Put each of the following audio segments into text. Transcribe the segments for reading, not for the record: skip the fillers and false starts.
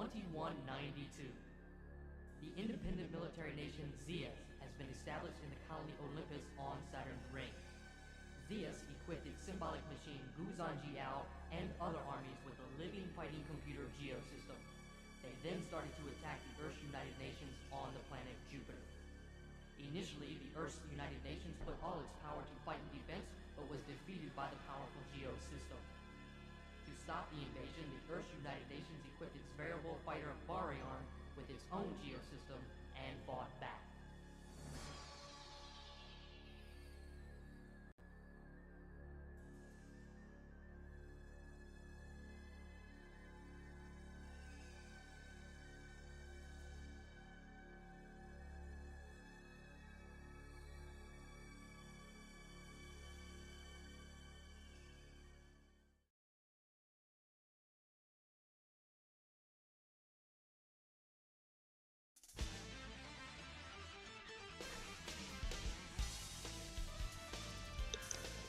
2192. The independent military nation Zeus has been established in the colony Olympus on Saturn's ring. Zeus equipped its symbolic machine Guzan Jiao and other armies with a living fighting computer geosystem. They then started to attack the Earth's United Nations on the planet Jupiter. Initially, the Earth's United Nations put all its power to fight and defense, but was defeated by the powerful geosystem. To stop the invasion, the Earth's United Nations equipped its variable fighter Bari-Arm with its own geosystem and fought back.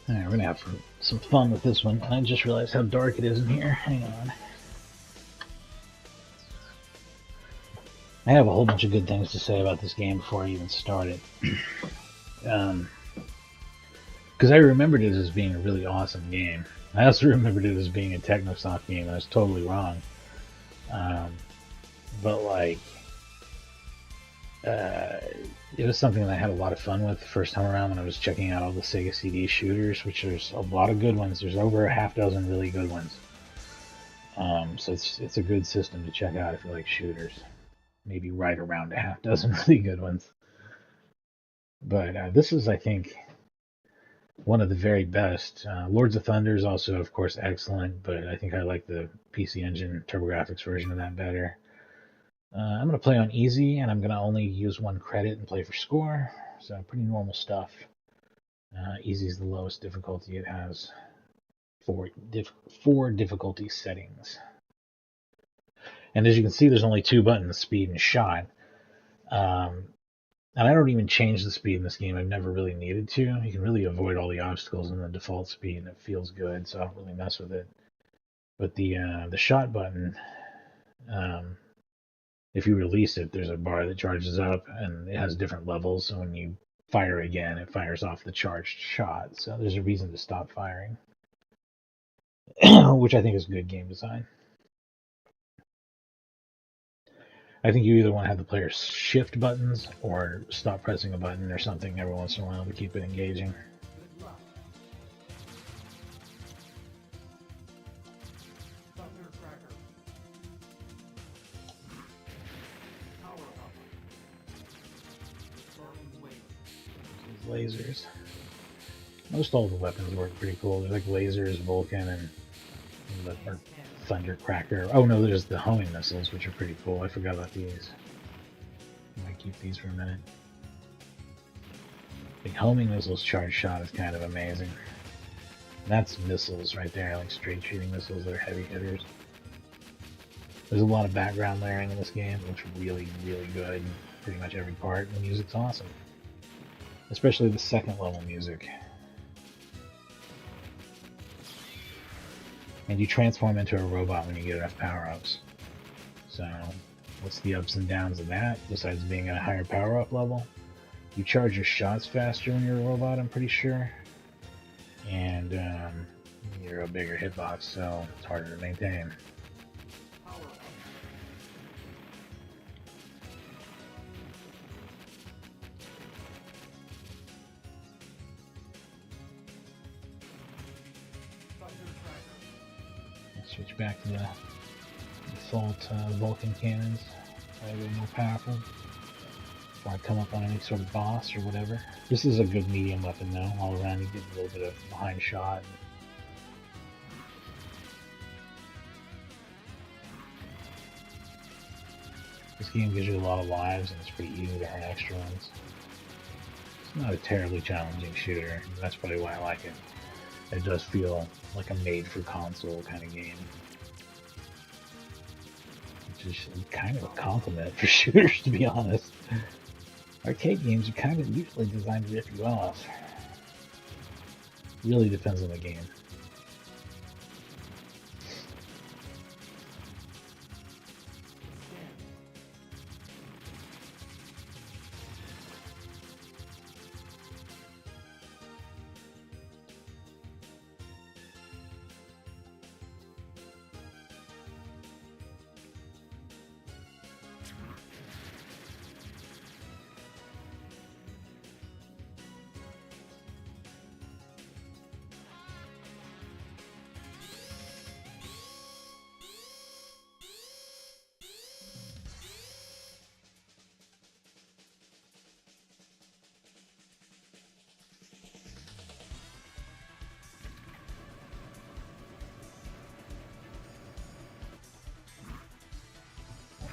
Alright, we're gonna have some fun with this one. I just realized how dark it is in here. Hang on. I have a whole bunch of good things to say about this game before I even start it. Because I remembered it as being a really awesome game. I also remembered it as being a Technosoft game, and I was totally wrong. But like, it was something that I had a lot of fun with the first time around when I was checking out all the Sega CD shooters, which there's a lot of good ones. There's over a half dozen really good ones. So it's a good system to check out if you like shooters. Maybe right around a half dozen really good ones. But this is, I think, one of the very best. Lords of Thunder is also, of course, excellent, but I think I like the PC Engine TurboGrafx version of that better. I'm going to play on easy, and I'm going to only use 1 credit and play for score, so pretty normal stuff. Easy is the lowest difficulty it has. 4 difficulty settings. And as you can see, there's only 2 buttons, speed and shot. And I don't even change the speed in this game. I've never really needed to. You can really avoid all the obstacles in the default speed, and it feels good, so I don't really mess with it. But the shot button, if you release it, there's a bar that charges up, and it has different levels, so when you fire again, it fires off the charged shot. So there's a reason to stop firing, which I think is good game design. I think you either want to have the player shift buttons or stop pressing a button or something every once in a while to keep it engaging. Lasers. Most all the weapons work pretty cool. They're like lasers, Vulcan, and or Thundercracker. Oh no, there's the homing missiles, which are pretty cool. I forgot about these. I might keep these for a minute. The homing missiles charge shot is kind of amazing. That's missiles right there, like straight shooting missiles that are heavy hitters. There's a lot of background layering in this game. It looks really, really good. Pretty much every part. The music's awesome. Especially the second level music. And you transform into a robot when you get enough power-ups. So, what's the ups and downs of that, besides being at a higher power-up level? You charge your shots faster when you're a robot, I'm pretty sure. And you're a bigger hitbox, so it's harder to maintain. Switch back to the default Vulcan cannons. A little more powerful. Before I come up on any sort of boss or whatever. This is a good medium weapon though. All around you get a little bit of behind shot. This game gives you a lot of lives and it's pretty easy to earn extra ones. It's not a terribly challenging shooter. That's probably why I like it. It does feel like a made-for-console kind of game. Which is kind of a compliment for shooters, to be honest. Arcade games are kind of usually designed to rip you off. Really depends on the game.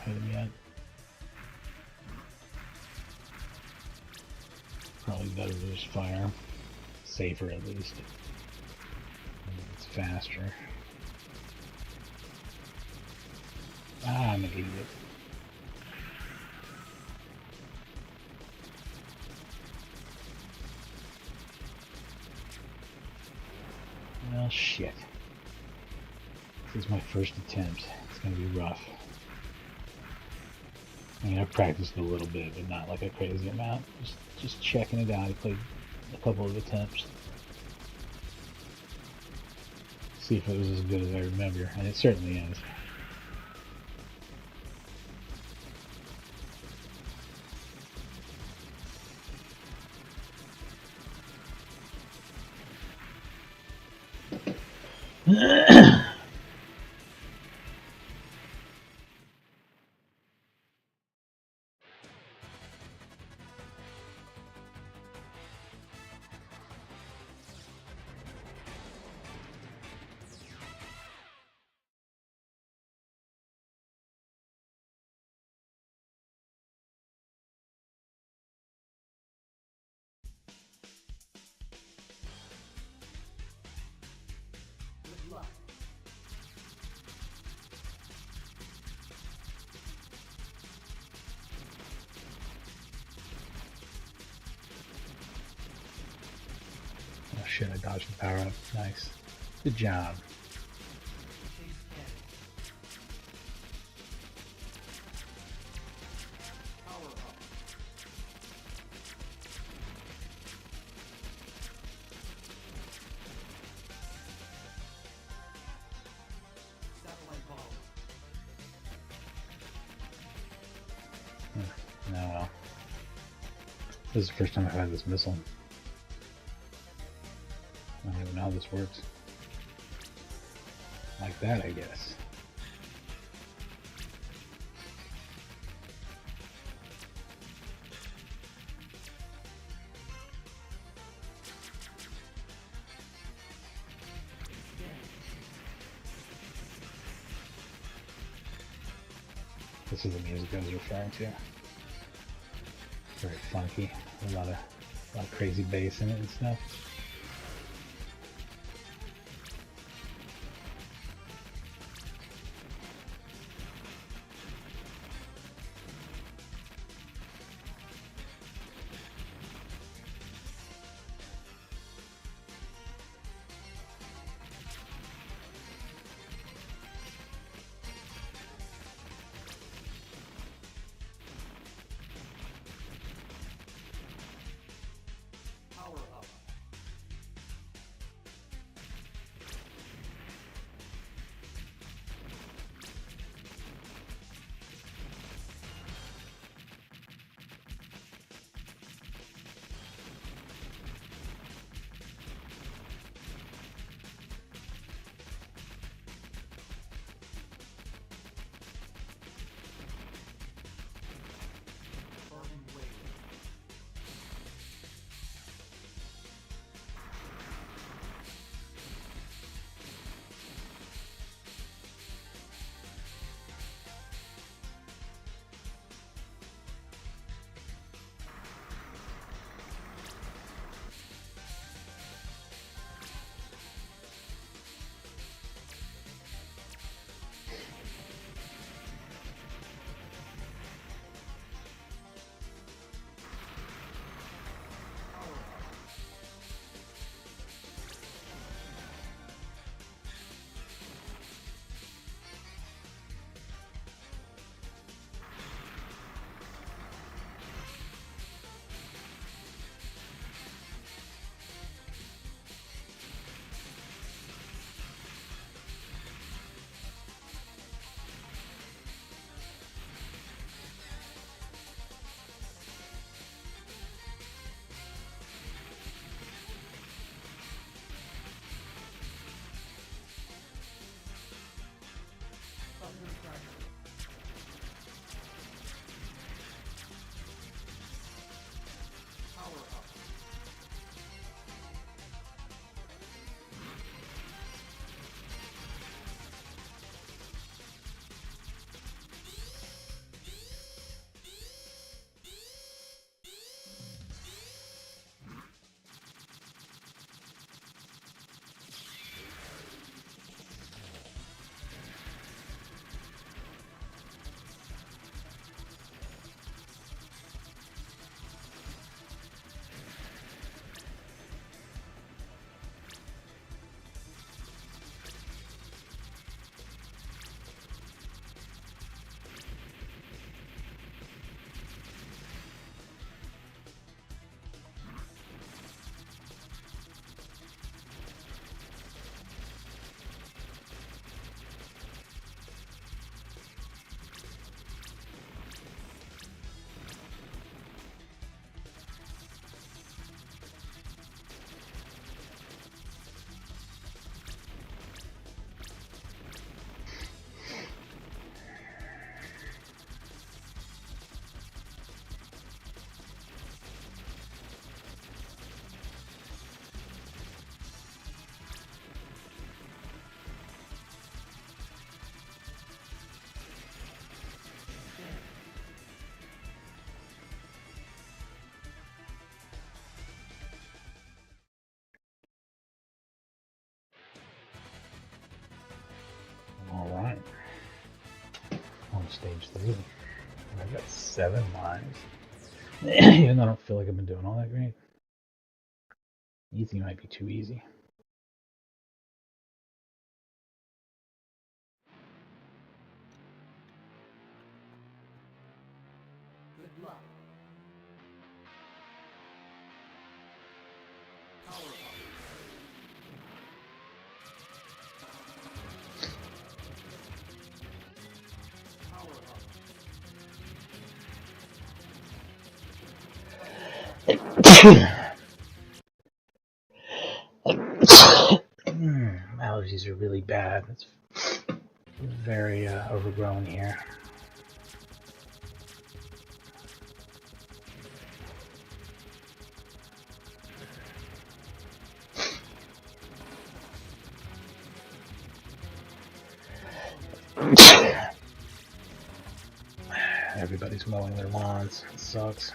hit him yet. Probably better to just fire. Safer at least. It's faster. Ah, I'm an idiot. Well, shit. This is my first attempt. It's gonna be rough. I mean, I've practiced a little bit, but not like a crazy amount. Just checking it out. I played a couple of attempts. See if it was as good as I remember, and it certainly is. Good luck. Oh shit, I dodged the power up. Nice. Good job. Chase 10. Power up. Satellite bomb. No, well. This is the first time I've had this missile. I don't even know how this works. Like that, I guess. This is the music I was referring to. Very funky. A lot of crazy bass in it and stuff. Power up. stage 3. And I've got 7 lives. Even though I don't feel like I've been doing all that great. Easy might be too easy. Good luck. Power up. Allergies are really bad. It's very overgrown here. Everybody's mowing their lawns. It sucks.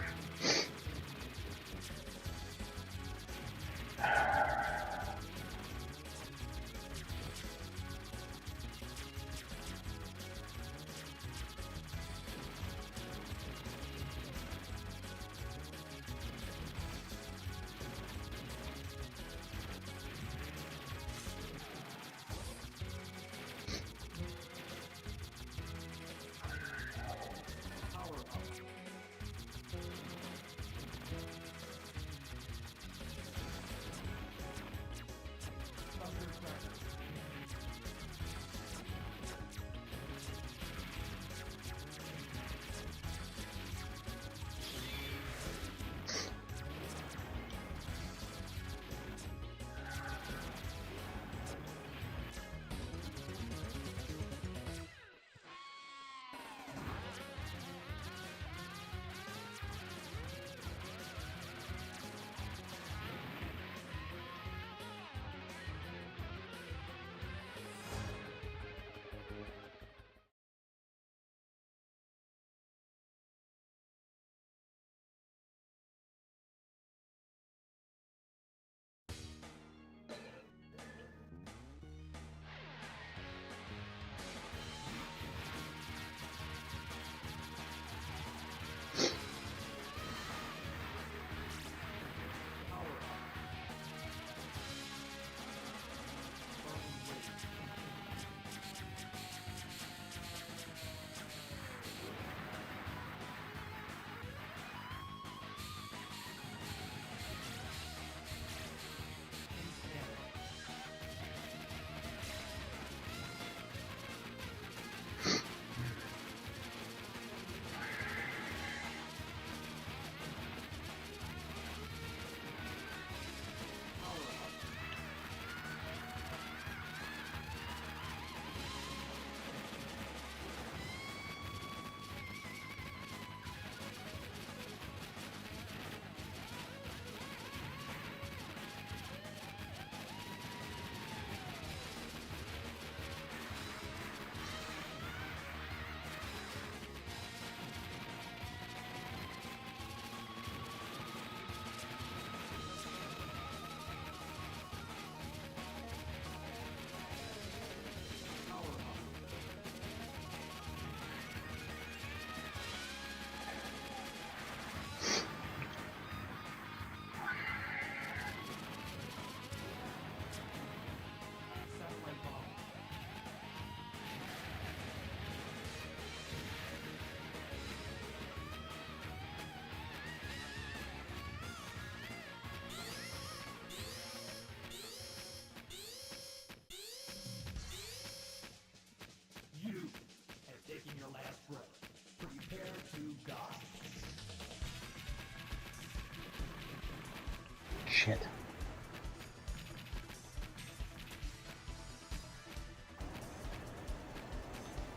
Shit.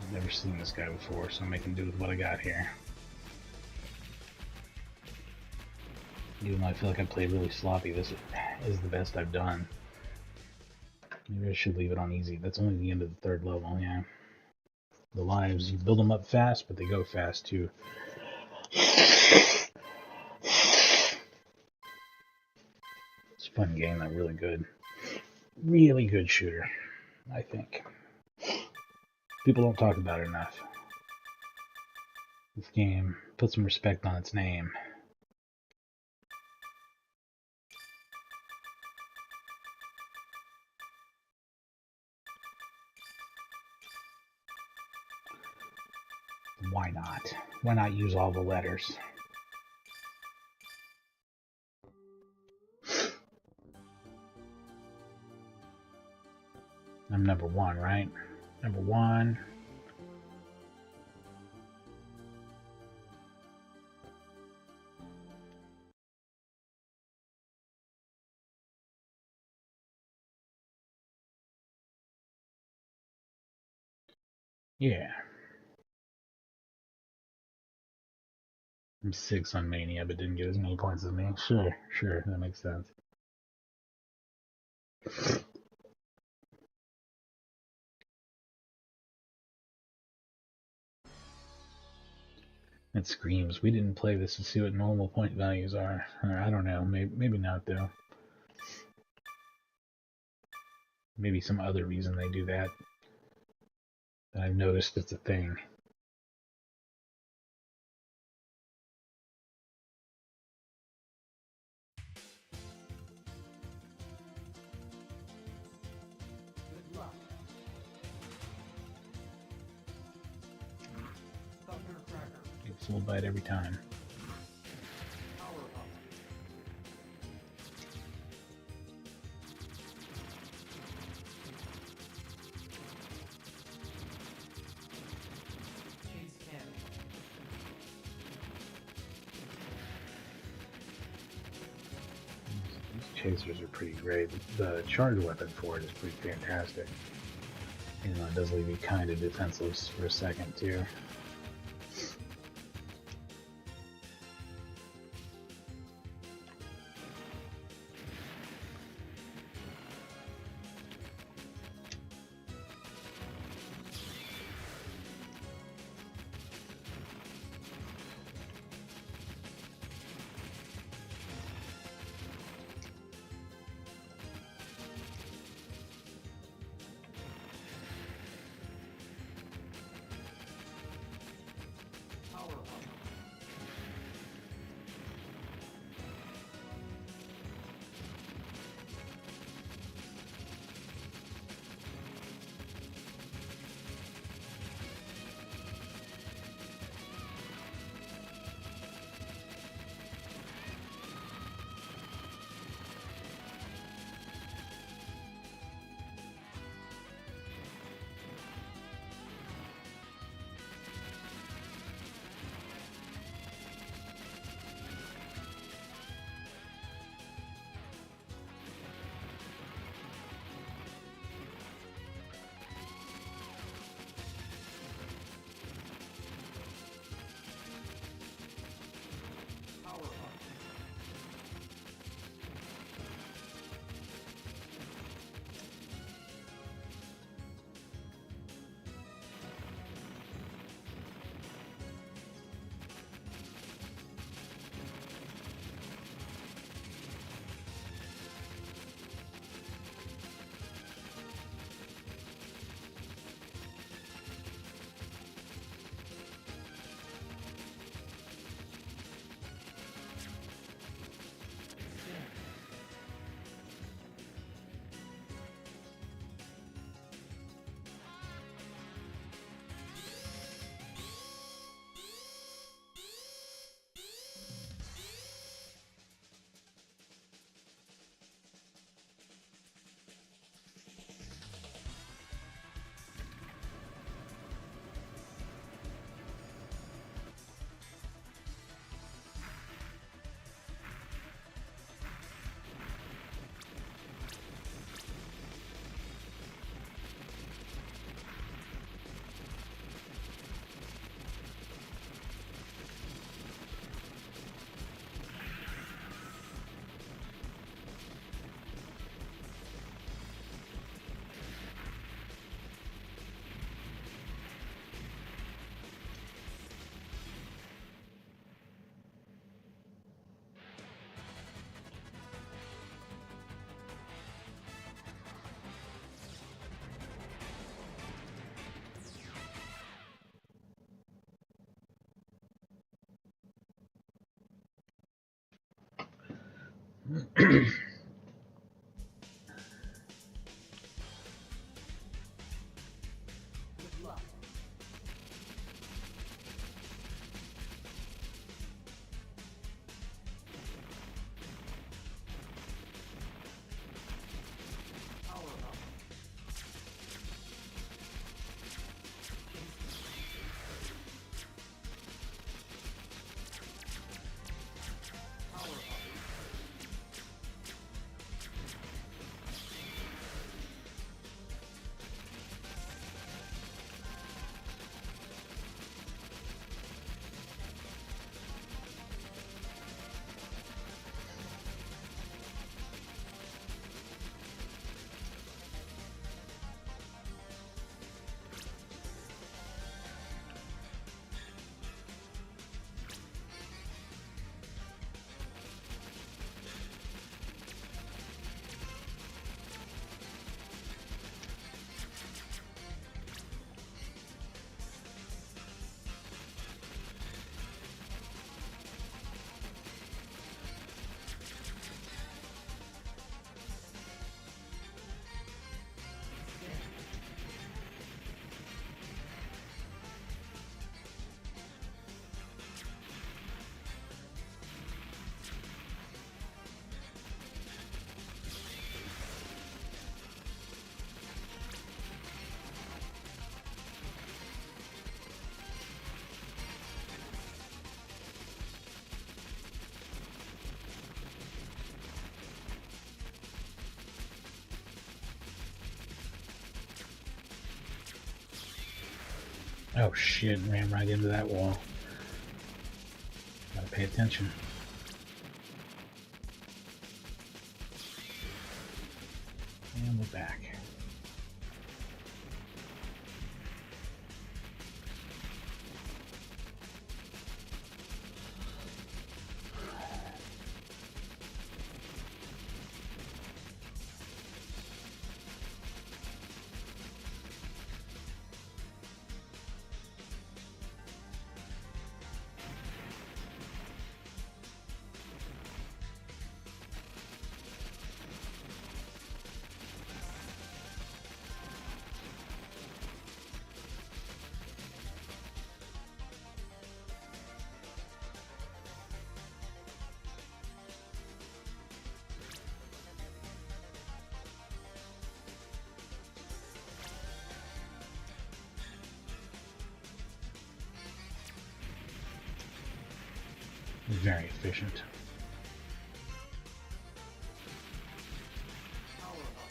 I've never seen this guy before, so I'm making do with what I got here. Even though I feel like I played really sloppy, this is the best I've done. Maybe I should leave it on easy. That's only the end of the 3rd level, yeah. The lives, you build them up fast, but they go fast too. It's a fun game, though, really good. Really good shooter, I think. People don't talk about it enough. This game, put some respect on its name. Why not? Why not use all the letters? I'm number one, right? Number one. Yeah. I'm 6 on Mania, but didn't get as many points as me. Sure, that makes sense. It screams, we didn't play this to see what normal point values are. Or, I don't know, maybe not though. Maybe some other reason they do that. And I've noticed it's a thing. Good luck. Thundercracker. It's a little bite every time. Power up. Chase cannon. These chasers are pretty great. The charge weapon for it is pretty fantastic. You know, it does leave you kind of defenseless for a second too. Good luck. Power up. Power up. Oh shit, ran right into that wall. Gotta pay attention. And we're back. Very efficient. Power up.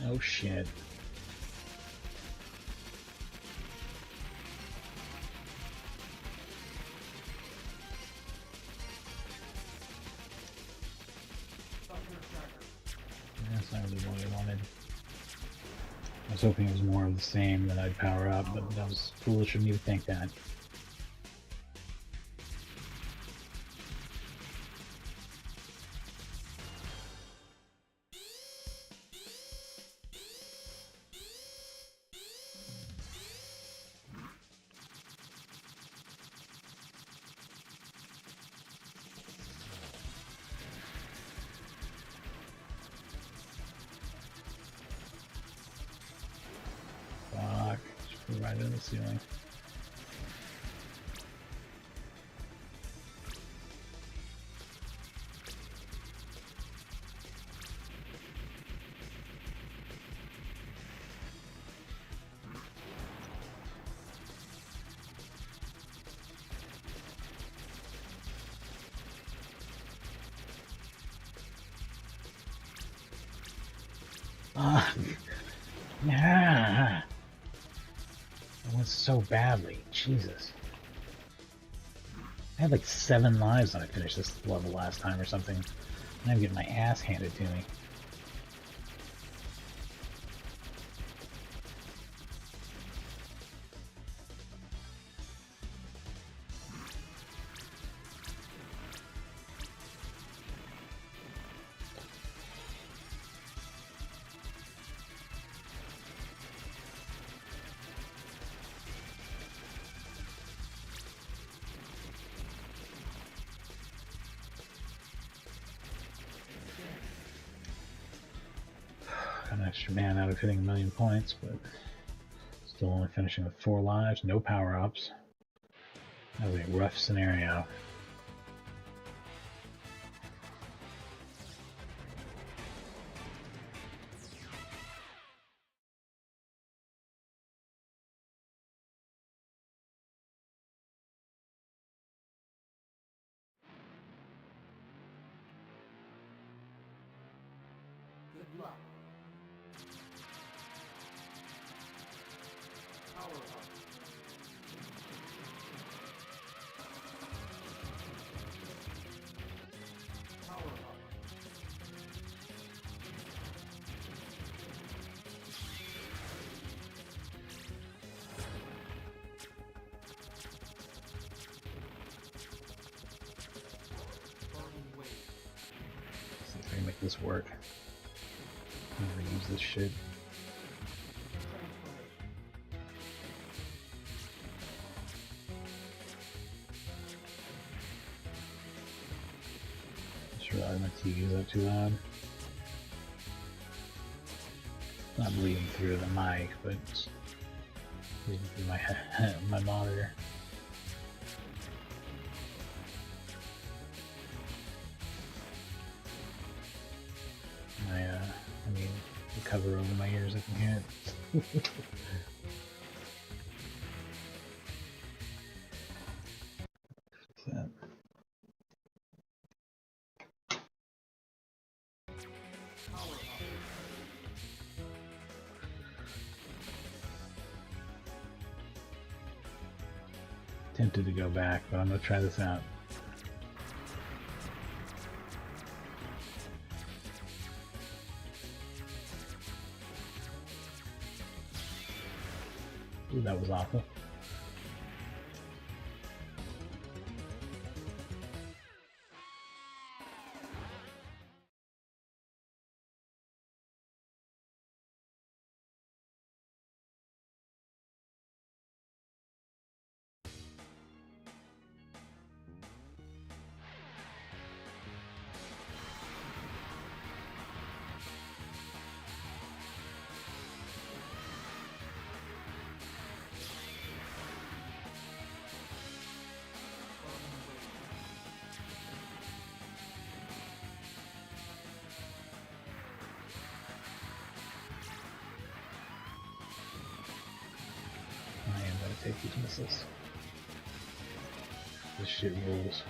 Oh shit. That's not really what I wanted. I was hoping it was more of the same that I'd power up, but that was foolish of me to think that. Fuck. Just flew right into the ceiling. Ah, yeah. It went so badly. Jesus. I had like 7 lives when I finished this level last time or something. And I'm getting my ass handed to me. extra man out of hitting 1,000,000 points, but still only finishing with 4 lives, no power-ups. That was a rough scenario. Good luck. Power up. Power up. Burning wave. See if I can make this work. Never use this shit. Just realized my TV's up too loud. Not bleeding through the mic, but it's bleeding through my my monitor. I mean, the cover over my ears, I can hear it. That. Tempted to go back, but I'm gonna try this out. Ooh, that was awful. I am gonna take these missiles. This shit rules.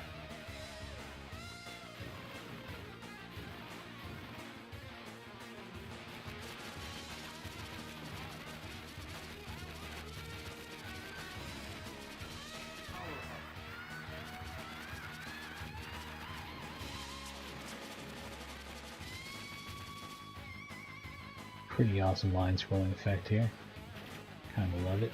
Pretty awesome line scrolling effect here. Kinda love it.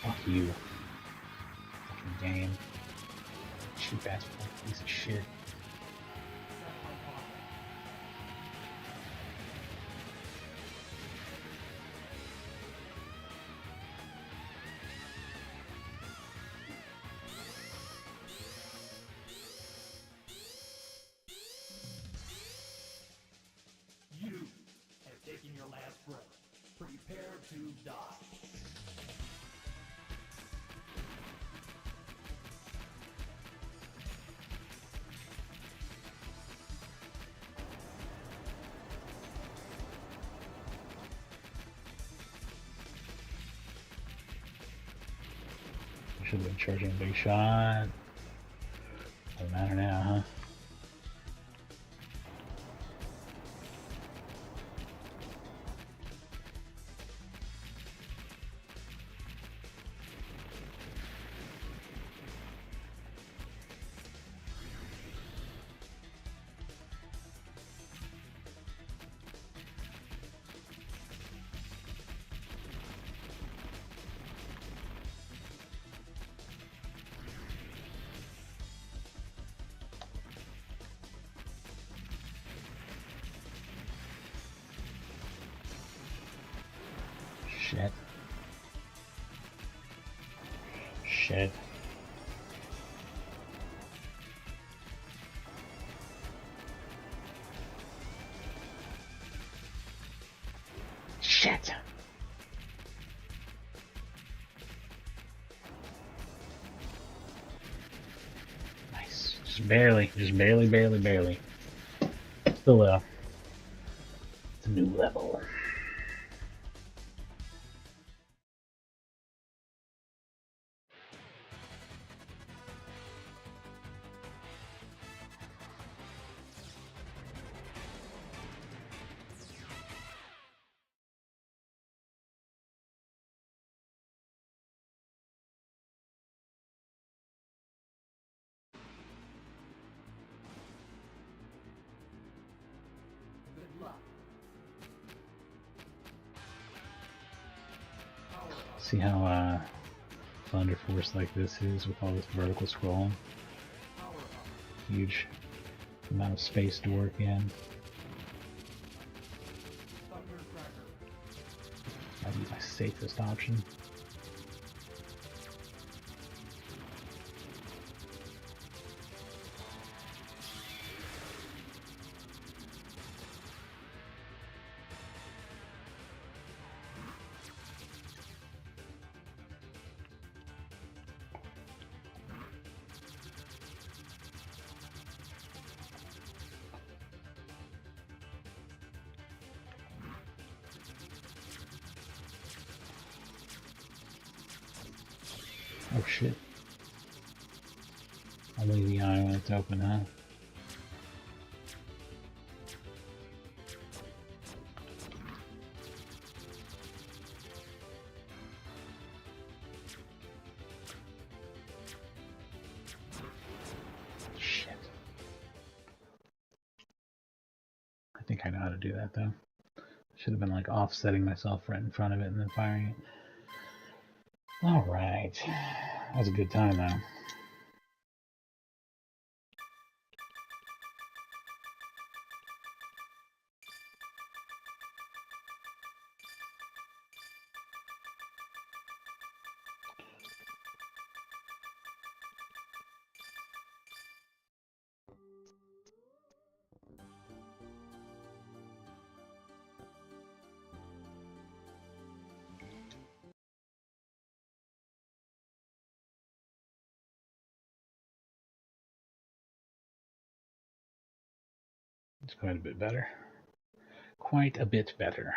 Fuck you. Fucking game. Cheap ass piece of shit. You have taken your last breath. Prepare to die. Should have been charging a big shot. Doesn't matter now, huh? Shit. Shit. Shit. Nice. Just barely. Just barely, barely, barely. Still, it's a new level. See how Thunder Force like this is with all this vertical scrolling? Huge amount of space to work in. Might be my safest option. Oh shit. I'll leave the eye when it's open, huh? Shit. I think I know how to do that though. Should have been like offsetting myself right in front of it and then firing it. Alright. That was a good time though. It's quite a bit better. Quite a bit better.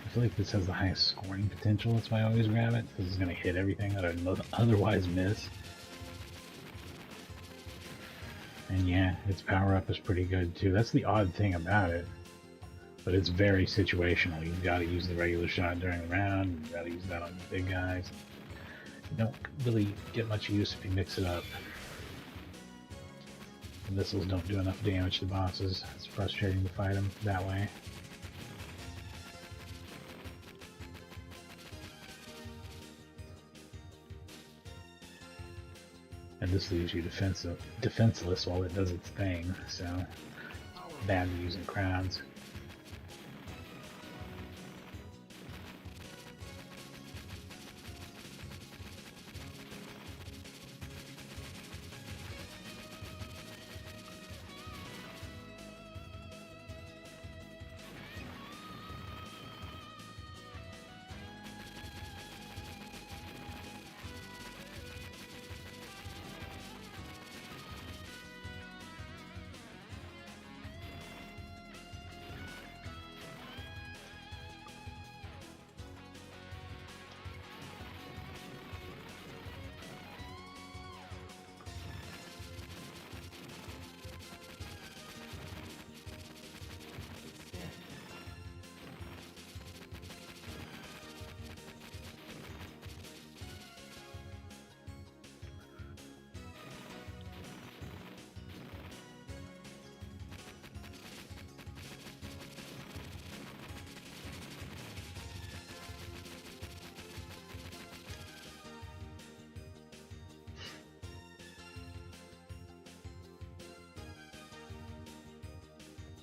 I feel like this has the highest scoring potential, that's why I always grab it, because it's going to hit everything that I'd otherwise miss. And yeah, its power up is pretty good too. That's the odd thing about it. But it's very situational. You've got to use the regular shot during the round, you've got to use that on the big guys. You don't really get much use if you mix it up. The missiles don't do enough damage to bosses. It's frustrating to fight them that way. And this leaves you defenseless while it does its thing, so bad to use in crowds.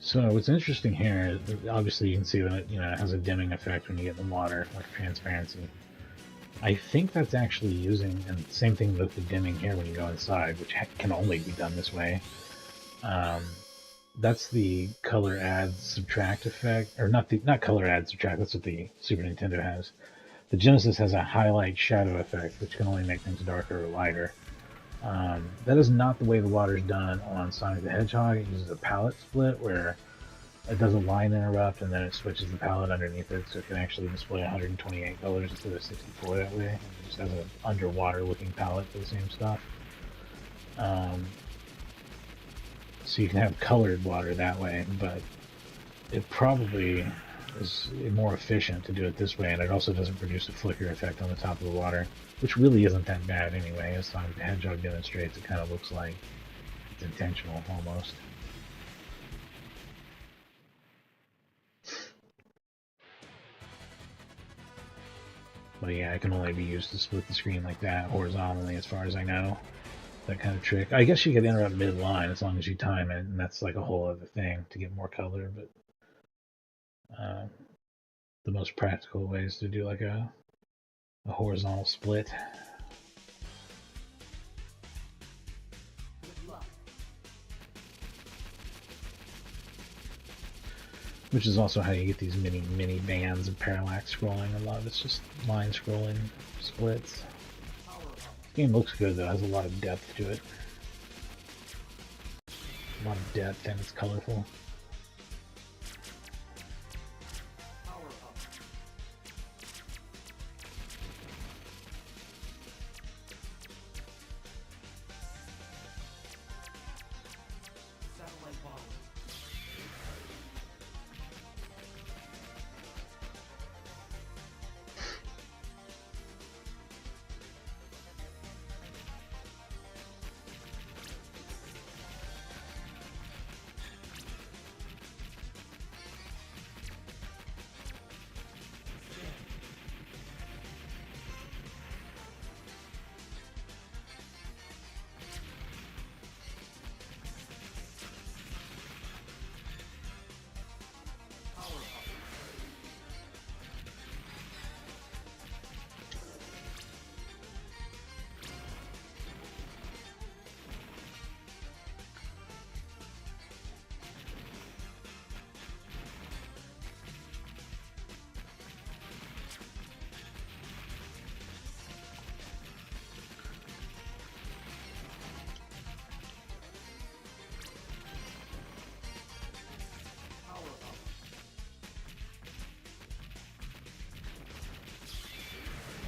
So what's interesting here, obviously you can see that it has a dimming effect when you get in the water, like transparency. I think that's actually using, and same thing with the dimming here when you go inside, which can only be done this way. That's the color add subtract effect, or not color add subtract. That's what the Super Nintendo has. The Genesis has a highlight shadow effect, which can only make things darker or lighter. That is not the way the water is done on Sonic the Hedgehog. It uses a palette split where it does a line interrupt and then it switches the palette underneath it, so it can actually display 128 colors instead of 64 that way. It just has an underwater looking palette for the same stuff. So you can have colored water that way, but it probably is more efficient to do it this way, and it also doesn't produce a flicker effect on the top of the water, which really isn't that bad anyway. As Sonic the Hedgehog demonstrates, it kind of looks like it's intentional almost. But yeah, it can only be used to split the screen like that horizontally, as far as I know. That kind of trick. I guess you could interrupt mid-line as long as you time it, and that's like a whole other thing to get more color, but the most practical way is to do like a horizontal split. Which is also how you get these mini bands of parallax scrolling. A lot of it's just line scrolling splits. This game looks good though, it has a lot of depth to it. A lot of depth and it's colorful.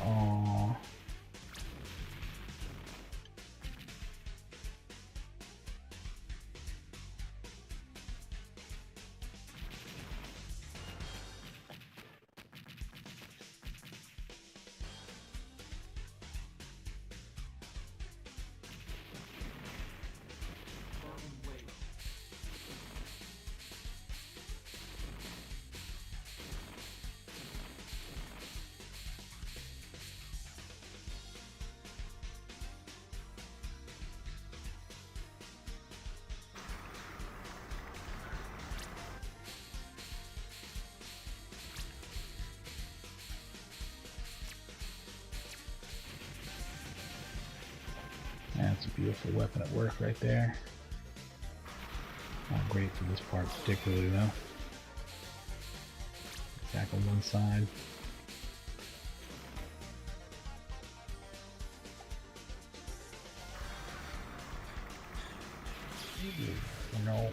Oh. That's a beautiful weapon at work right there. Not great for this part particularly though. Back on one side. No.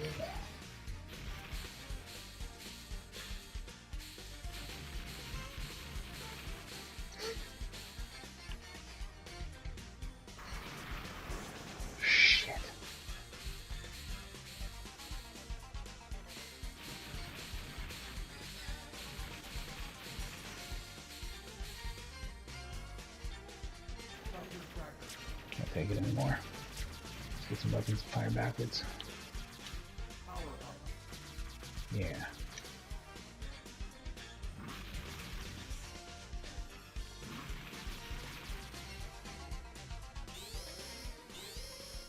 Shit. Can't take it anymore. Let's get some weapons to fire backwards. Yeah.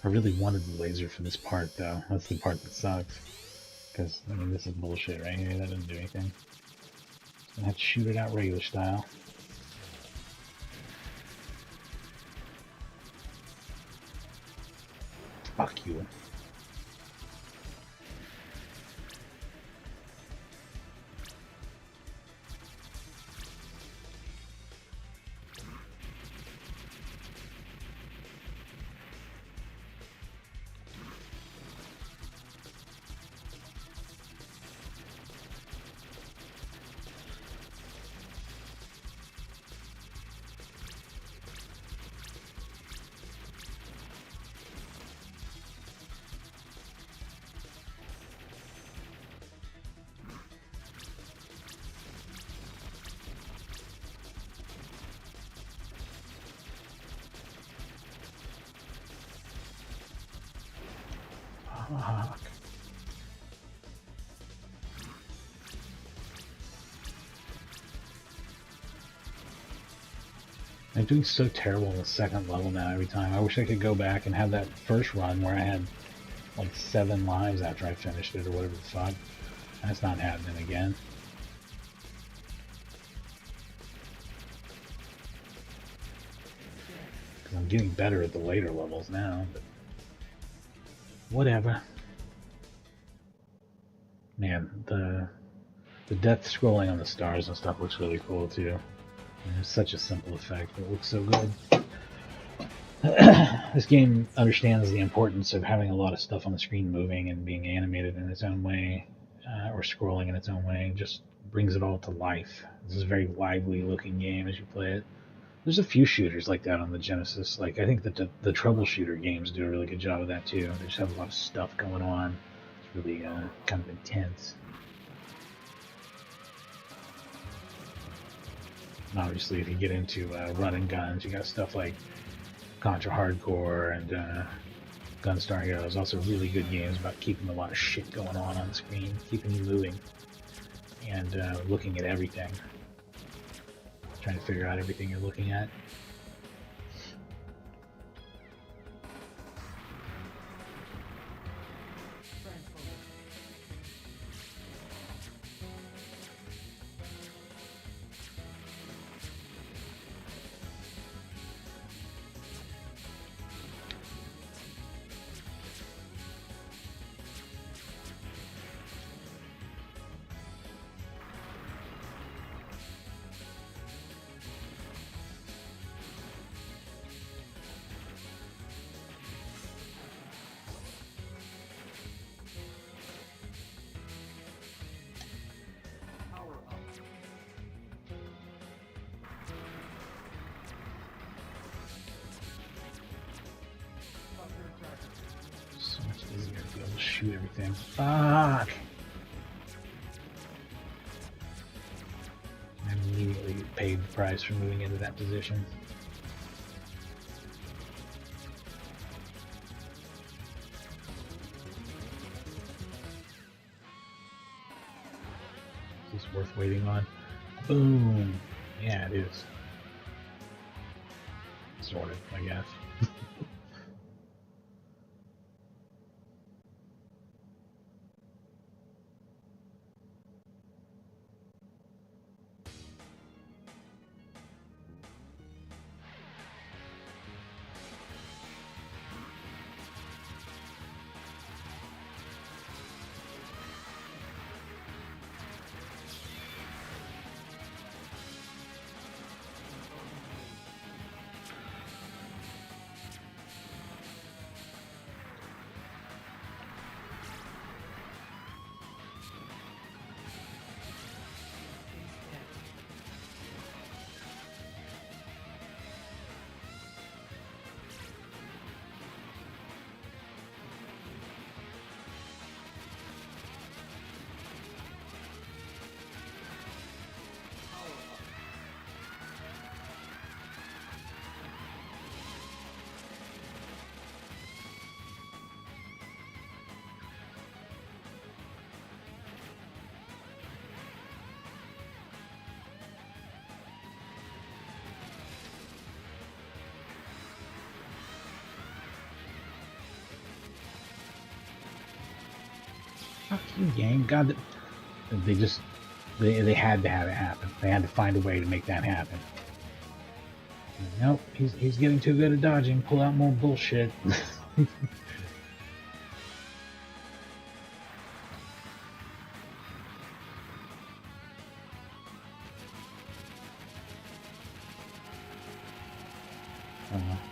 I really wanted the laser for this part though. That's the part that sucks. Because, I mean, this is bullshit right here. That doesn't do anything. I'm gonna have to shoot it out regular style. Fuck you. Fuck. I'm doing so terrible in the second level now every time. I wish I could go back and have that first run where I had like 7 lives after I finished it or whatever the fuck. That's not happening again. Because I'm getting better at the later levels now, but whatever. Man, the depth scrolling on the stars and stuff looks really cool too. It's such a simple effect, but it looks so good. This game understands the importance of having a lot of stuff on the screen moving and being animated in its own way, or scrolling in its own way. It just brings it all to life. This is a very lively looking game as you play it. There's a few shooters like that on the Genesis. Like, I think that the troubleshooter games do a really good job of that too. They just have a lot of stuff going on. It's really kind of intense. And obviously, if you get into run and guns, you got stuff like Contra Hardcore and Gunstar Heroes. Also really good games about keeping a lot of shit going on the screen, keeping you moving, and looking at everything. Trying to figure out everything you're looking at. Easier to be able to shoot everything. Fuck! I immediately paid the price for moving into that position. Is this worth waiting on? Boom! Yeah, it is. Sort of, I guess. Fuck you, game. God, they just they had to have it happen. They had to find a way to make that happen. Nope, he's getting too good at dodging. Pull out more bullshit.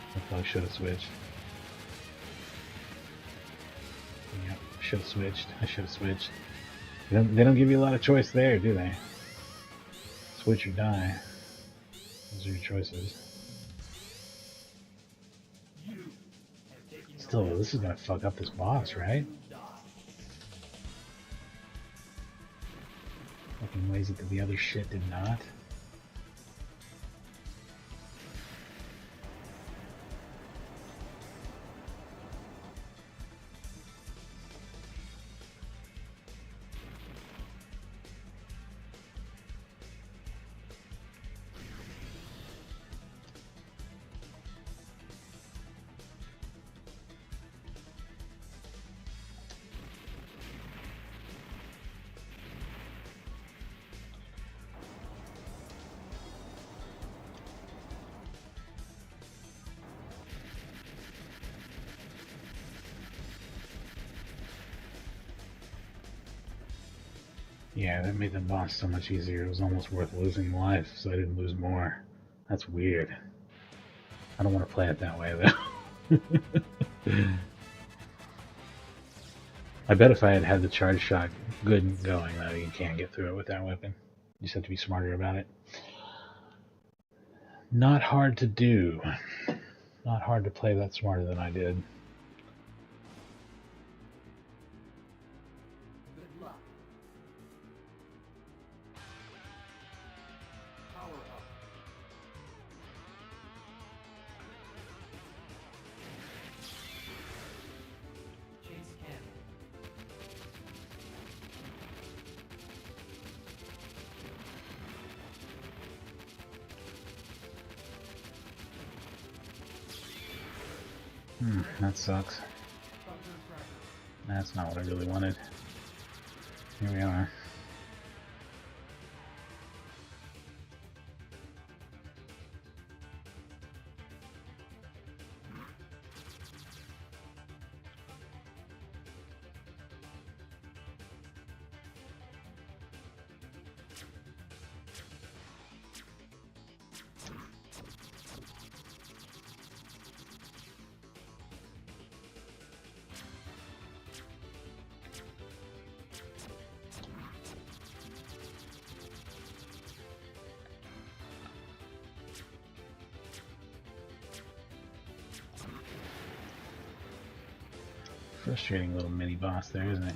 I probably should have switched. Yep, should have switched. I should have switched. They don't give you a lot of choice there, do they? Switch or die. Those are your choices. Still, this is gonna fuck up this boss, right? Fucking lazy that the other shit did not. Yeah, that made the boss so much easier. It was almost worth losing life, so I didn't lose more. That's weird. I don't want to play it that way, though. I bet if I had had the charge shot good and going, though, you can't get through it with that weapon. You just have to be smarter about it. Not hard to do. Not hard to play that smarter than I did. That sucks. That's not what I really wanted. Here we are. Frustrating little mini boss there, isn't it?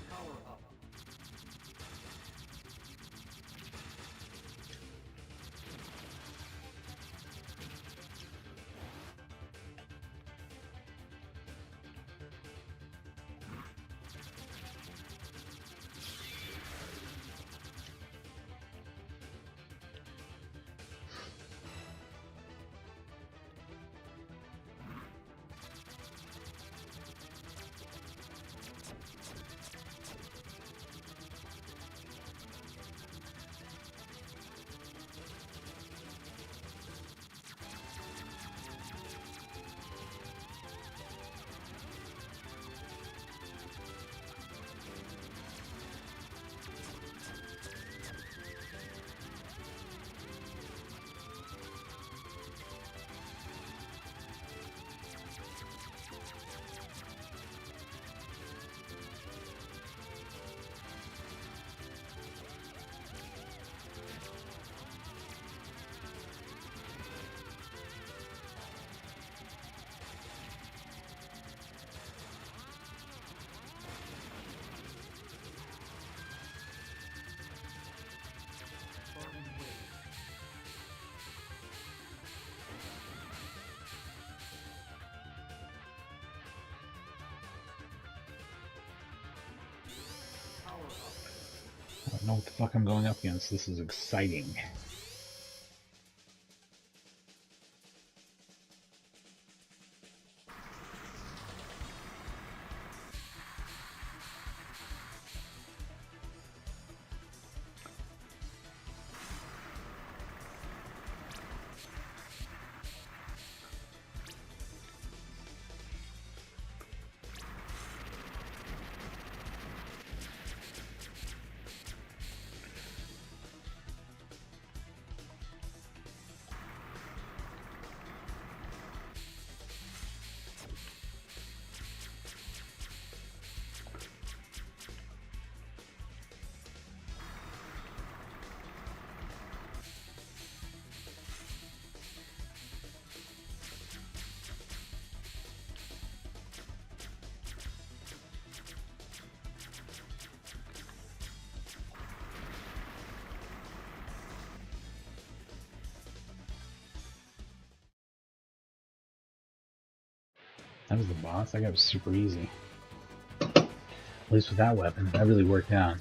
I don't know what the fuck I'm going up against. This is exciting. That was the boss. That guy was super easy. At least with that weapon, that really worked out.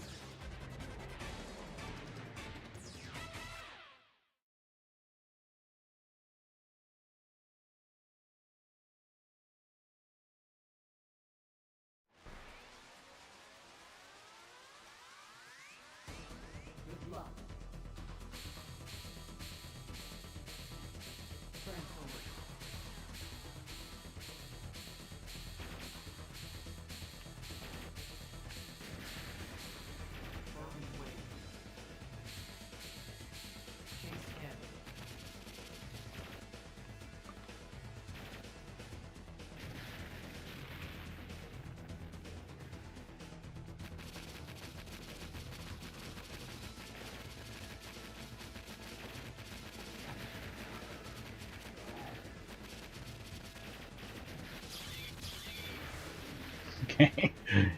Good luck. Transformer. Burning wave. Chase M. Okay.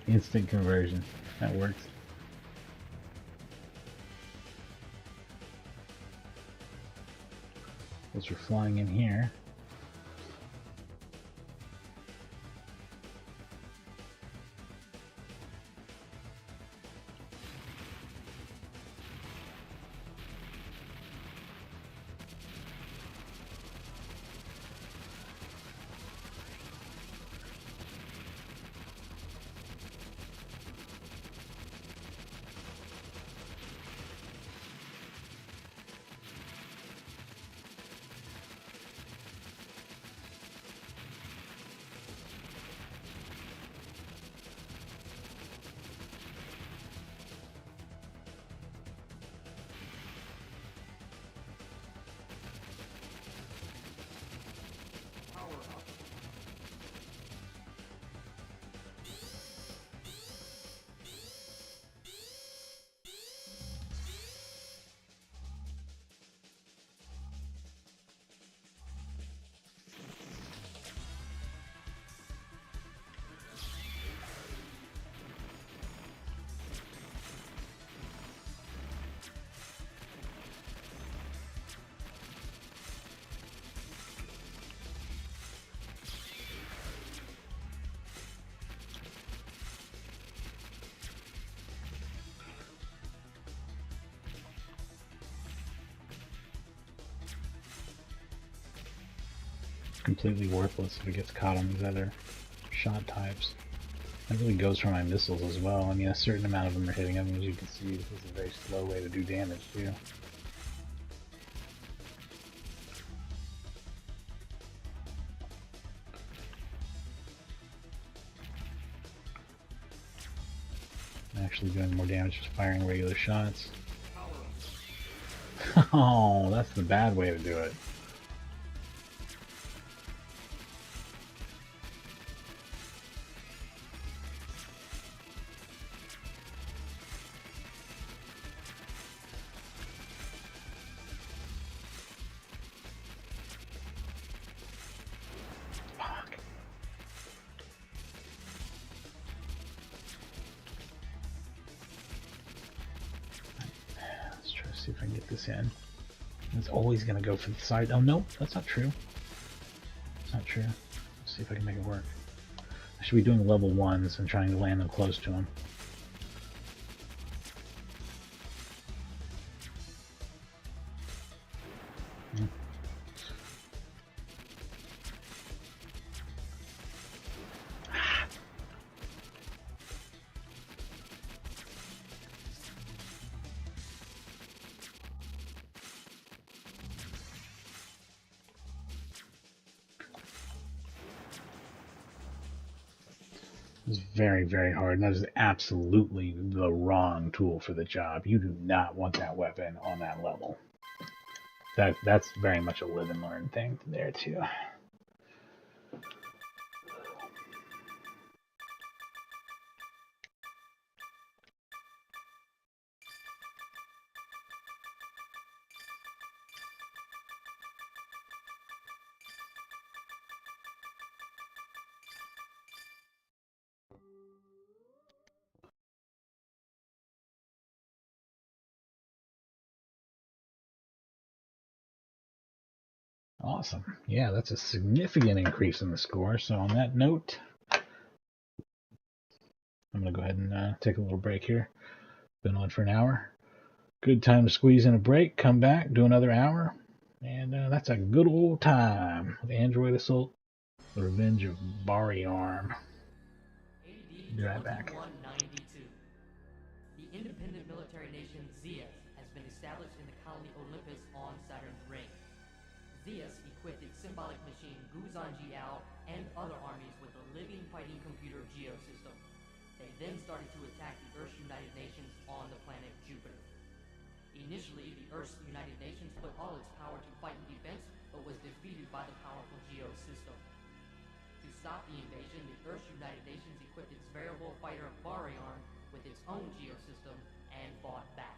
Instant conversion. That works. As you're flying in here. Power up. Completely worthless if it gets caught on these other shot types. That really goes for my missiles as well. I mean, a certain amount of them are hitting them. As you can see, this is a very slow way to do damage, too. I'm actually doing more damage just firing regular shots. Oh, that's the bad way to do it. Fuck. Let's try to see if I can get this in. It's always going to go for the side. Oh, no, that's not true. That's not true. Let's see if I can make it work. I should be doing level 1s and trying to land them close to him. It's very, very hard, and that is absolutely the wrong tool for the job. You do not want that weapon on that level. That's very much a live and learn thing there too. Awesome. Yeah, that's a significant increase in the score. So on that note, I'm going to go ahead and take a little break here. Been on for an hour. Good time to squeeze in a break, come back, do another hour. And that's a good old time with Android Assault, The Revenge of Bari-Arm. Be right back. The independent military nation Zeus has been established in the colony Olympus on Saturn's ring. Zeus equipped its symbolic machine Guzan-Jiao and other armies with a living fighting computer geosystem. They then started to attack the Earth's United Nations on the planet Jupiter. Initially, the Earth's United Nations put all its power to fight and defense, but was defeated by the powerful geosystem. To stop the invasion, the Earth's United Nations equipped its variable fighter Bari-Arm with its own geosystem and fought back.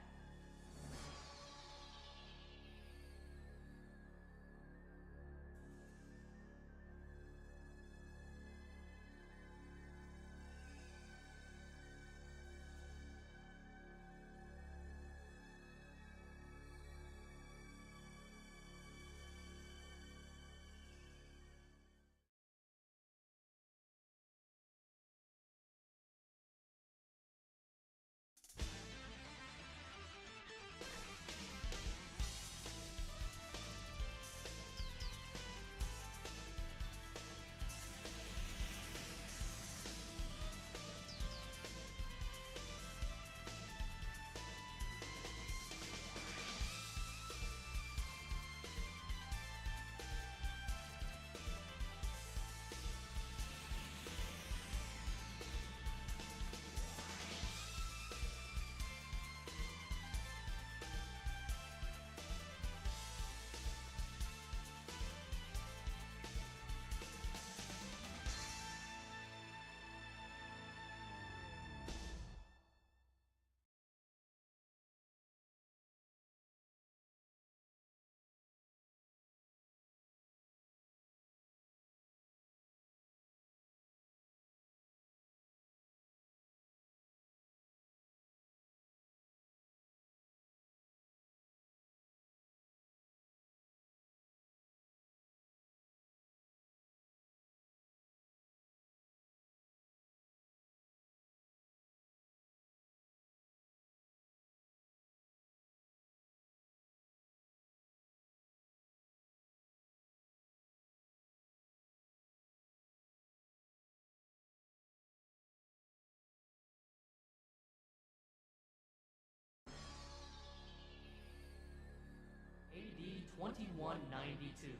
AD 2192.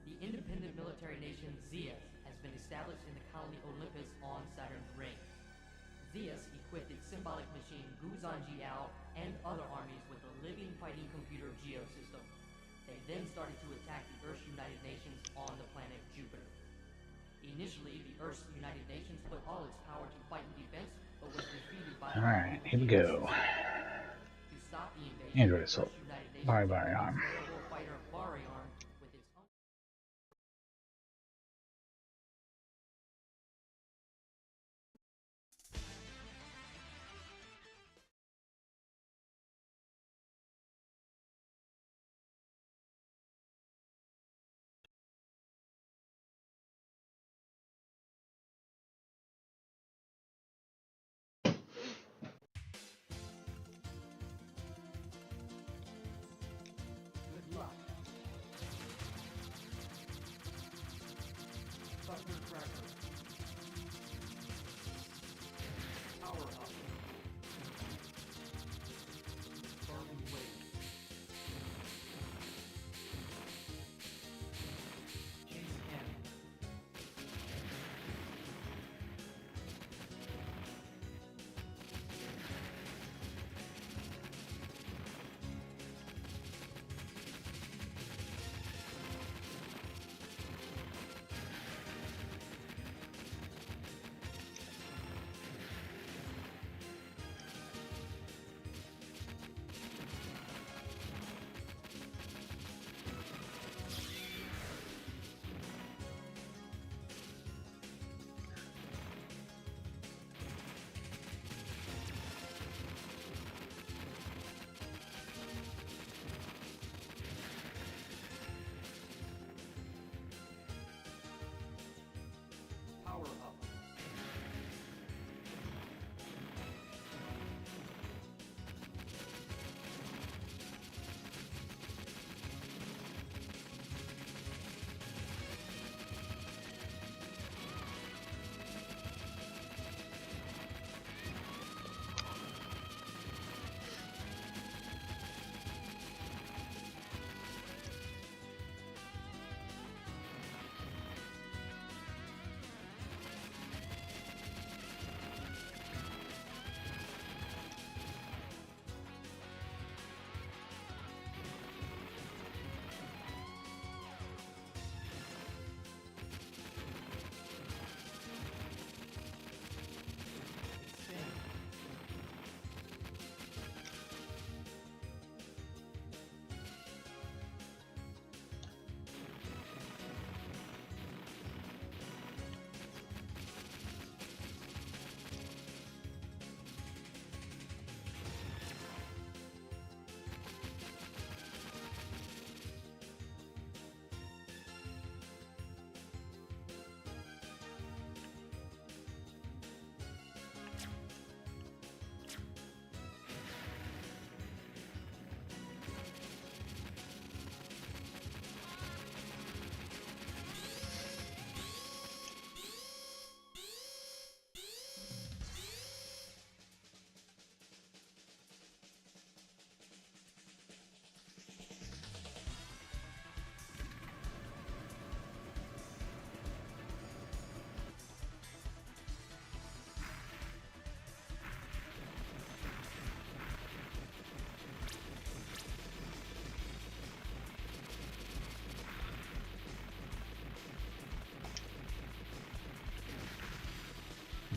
The independent military nation Zeus has been established in the colony Olympus on Saturn's ring. Zeus equipped its symbolic machine Guzan-Jiao and other armies with a living fighting computer geosystem. They then started to attack the Earth's United Nations on the planet Jupiter. Initially, the Earth's United Nations put all its power to fight and defense, but was defeated by the Alright, here we go. To stop the invasion, Android Assault, Bari-Arm. fighter Bari-Arm with its own.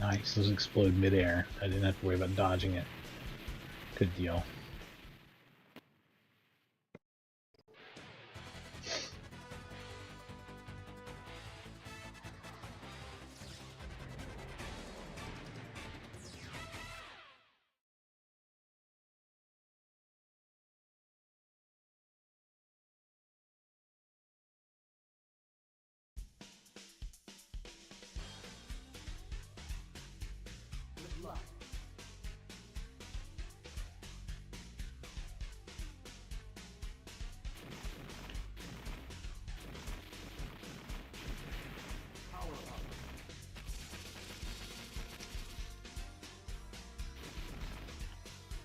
Nice, those explode midair. I didn't have to worry about dodging it. Good deal. Good luck. Power up.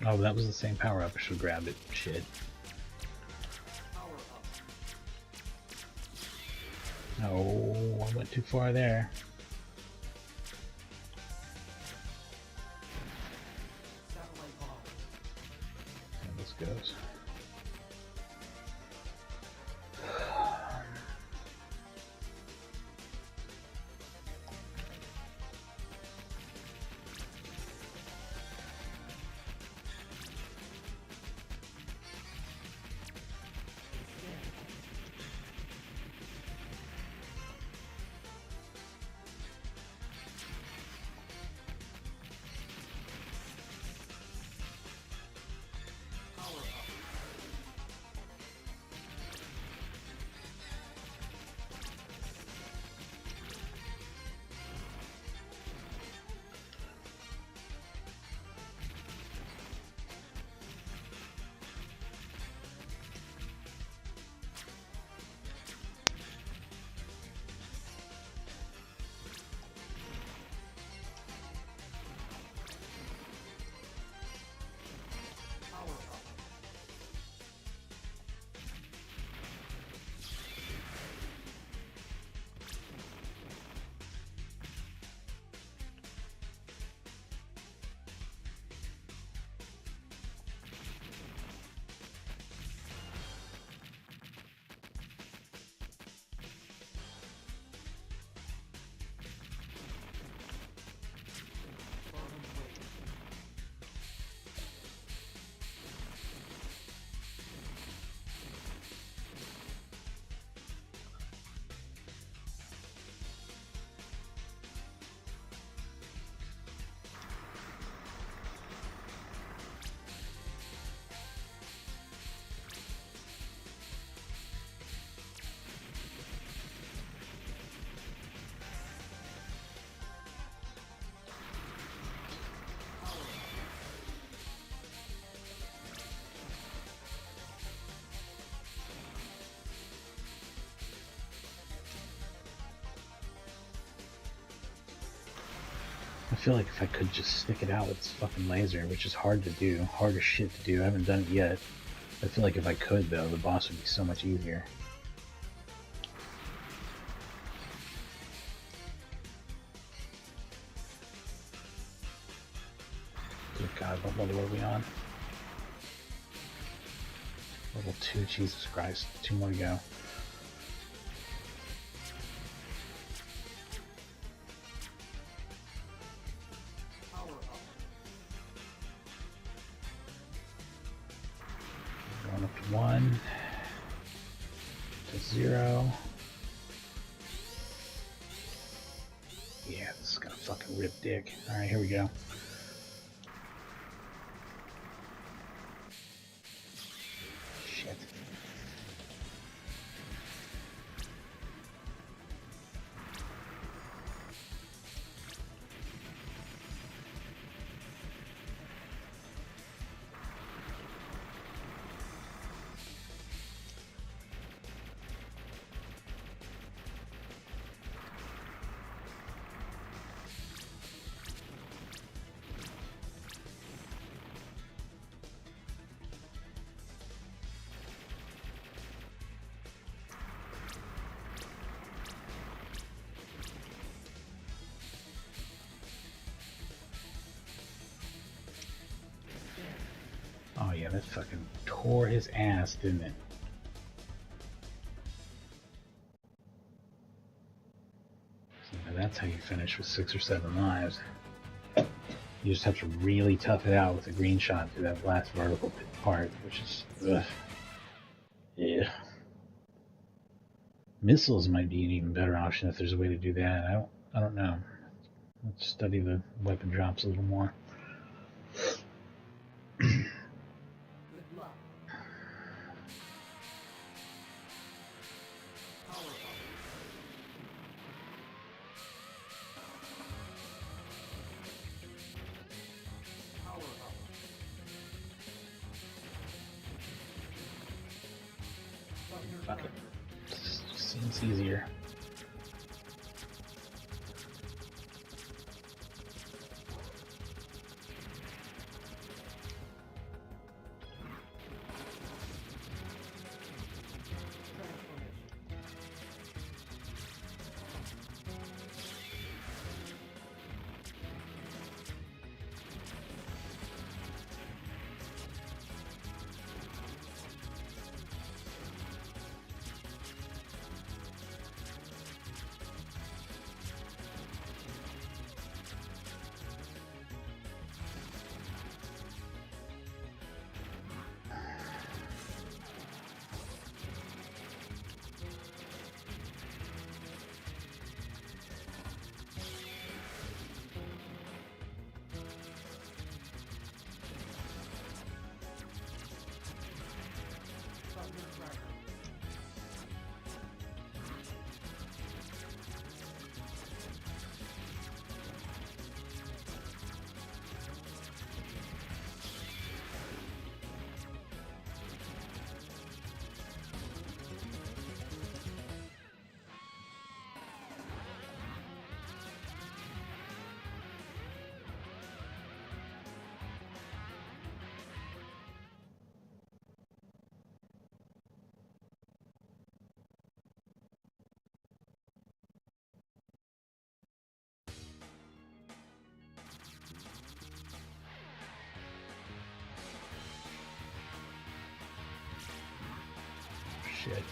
Oh, that was the same power up. I should have grabbed it. Shit. Power up. Oh, I went too far there. Satellite bomb. There this goes. Power up. Power up. Bottom weight. I feel like if I could just stick it out with this fucking laser, which is hard to do, hard as shit to do. I haven't done it yet. I feel like if I could, though, the boss would be so much easier. Good God, what level are we on? Level 2, Jesus Christ. 2 more to go. Power up. Going up to 1. To 0. Yeah, this is gonna fucking rip dick. Alright, here we go. Shit. Oh yeah, that fucking tore his ass, didn't it? So now that's how you finish with 6 or 7 lives. You just have to really tough it out with a green shot through that last vertical part, which is, ugh. Yeah. Missiles might be an even better option if there's a way to do that. I don't know. Let's study the weapon drops a little more. Fuck it. Seems easier. Shit.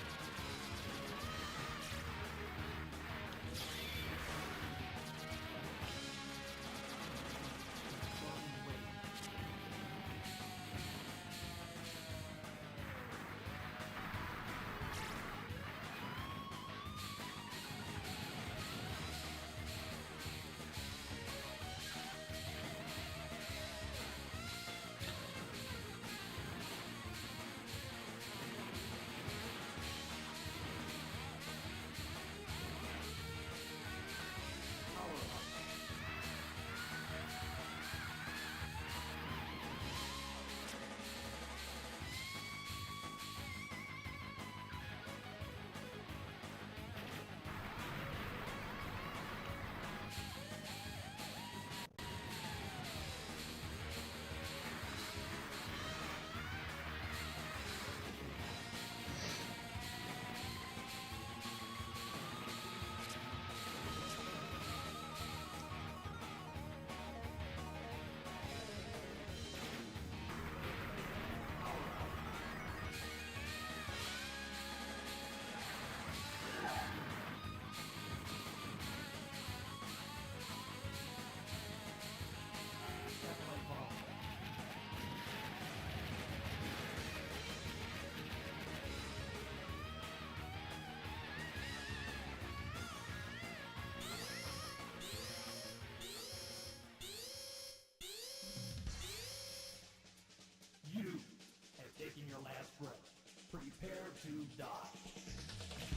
Prepare to die.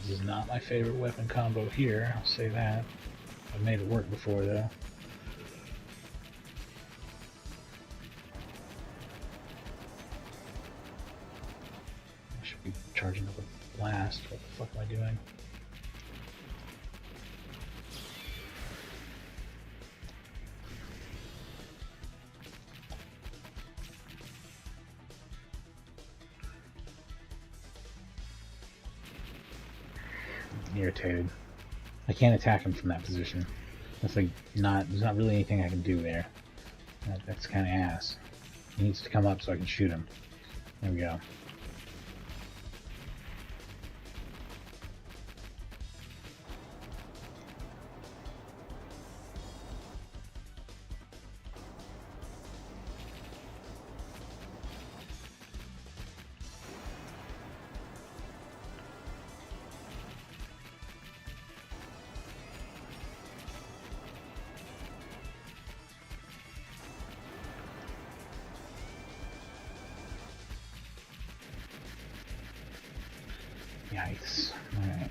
This is not my favorite weapon combo here, I'll say that. I've made it work before though. I should be charging up a blast. What the fuck am I doing? Irritated. I can't attack him from that position. That's like there's not really anything I can do there. That's kind of ass. He needs to come up so I can shoot him. There we go. Yikes. Alright.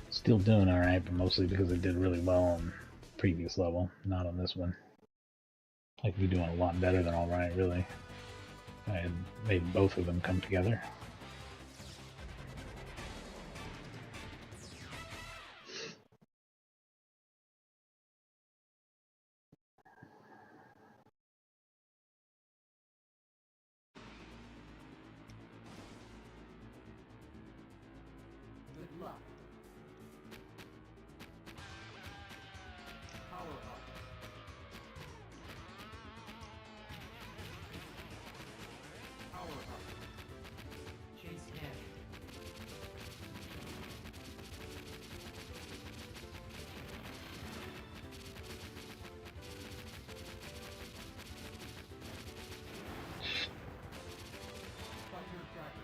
Still doing alright, but mostly because I did really well on the previous level, not on this one. I could be doing a lot better than alright, really. I had made both of them come together. Good luck. Power up. Power up. Chase candy. Firecracker.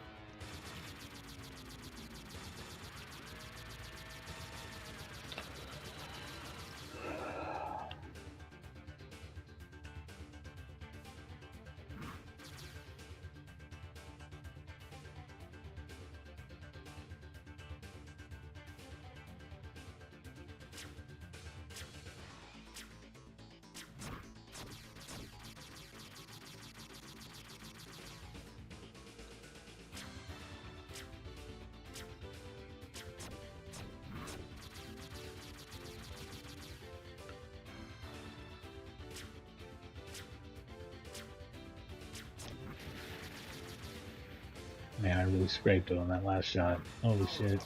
Man, I really scraped it on that last shot. Holy shit.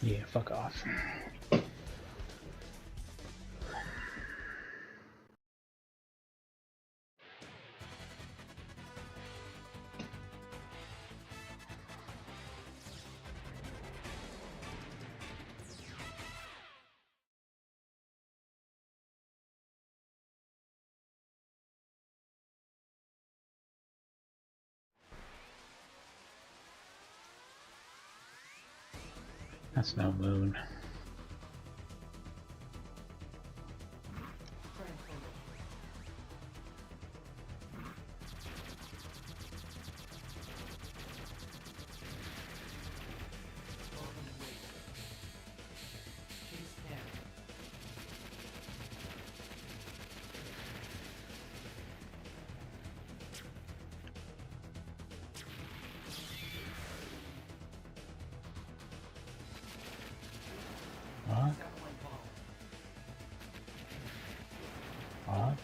Yeah, fuck off. That's no moon. What? What?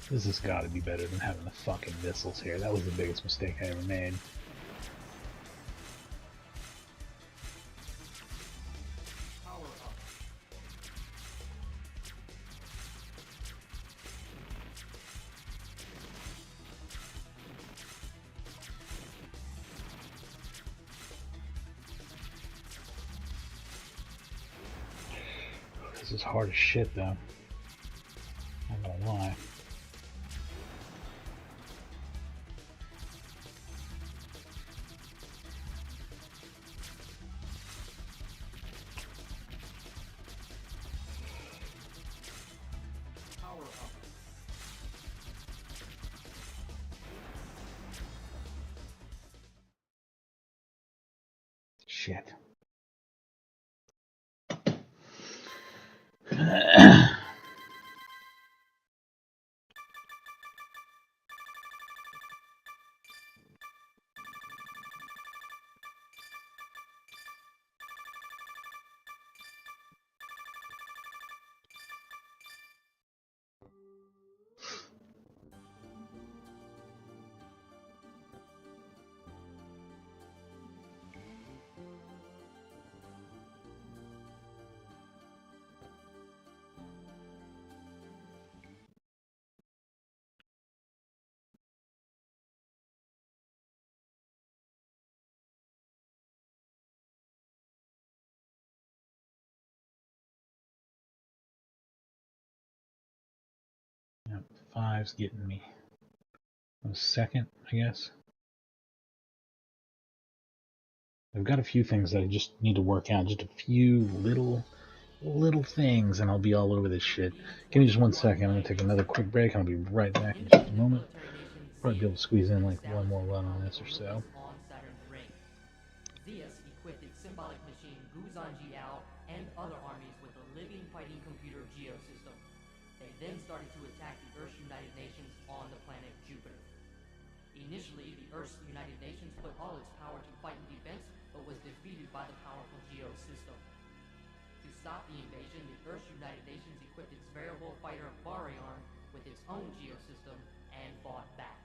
This has got to be better than having the fucking missiles here. That was the biggest mistake I ever made. This is hard as shit, though. I'm not gonna lie. Shit. Yep, 5's getting me. A second, I guess. I've got a few things that I just need to work out. Just a few little things, and I'll be all over this shit. Give me just 1 second. I'm gonna take another quick break. I'll be right back in just a moment. Probably be able to squeeze in like one more run on this or so. Zeus equipped its symbolic machine Guzan-Jiao and other armies with a living fighting computer geosystem. They then started to attack the Earth's United Nations on the planet Jupiter. Initially, the Earth's United Nations put all its power to fight and defense, but was defeated by the powerful geosystem. To stop the invasion, the Earth's United Nations equipped its variable fighter Bari-Arm with its own geosystem and fought back.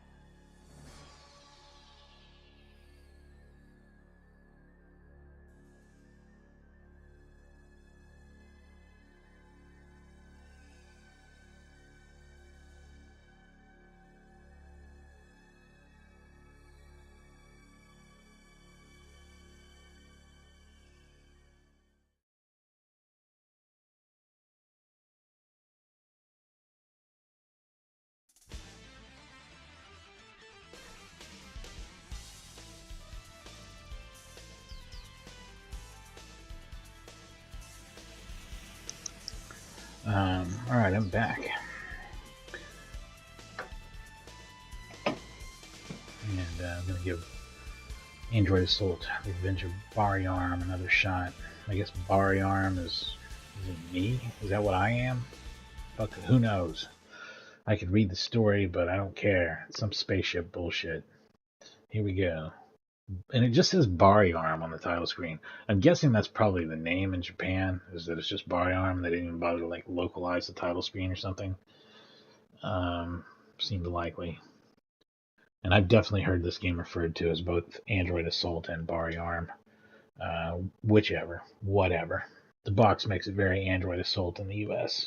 Alright, I'm back. And I'm going to give Android Assault, The Adventure of Bari-Arm, another shot. I guess Bari-Arm is it me? Is that what I am? Fuck, who knows? I could read the story, but I don't care. It's some spaceship bullshit. Here we go. And it just says Bari-Arm on the title screen. I'm guessing that's probably the name in Japan, is that it's just Bari-Arm. They didn't even bother to like localize the title screen or something. Seemed likely. And I've definitely heard this game referred to as both Android Assault and Bari-Arm. Whichever, whatever. The box makes it very Android Assault in the US.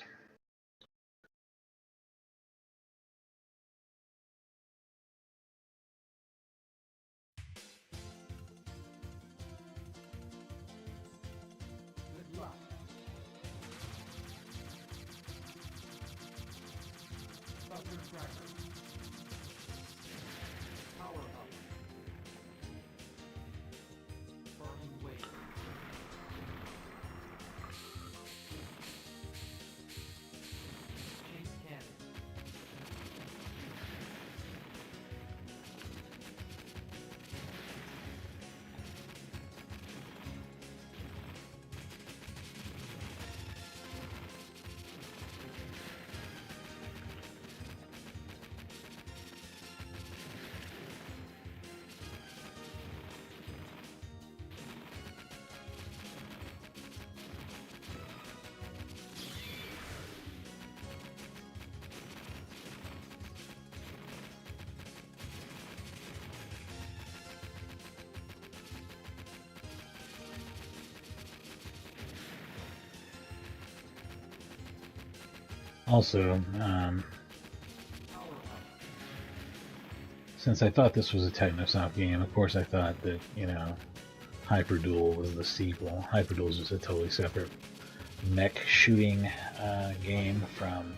Also, since I thought this was a Technosoft game, of course I thought that, you know, Hyperduel was the sequel. Hyperduel is just a totally separate mech shooting game from,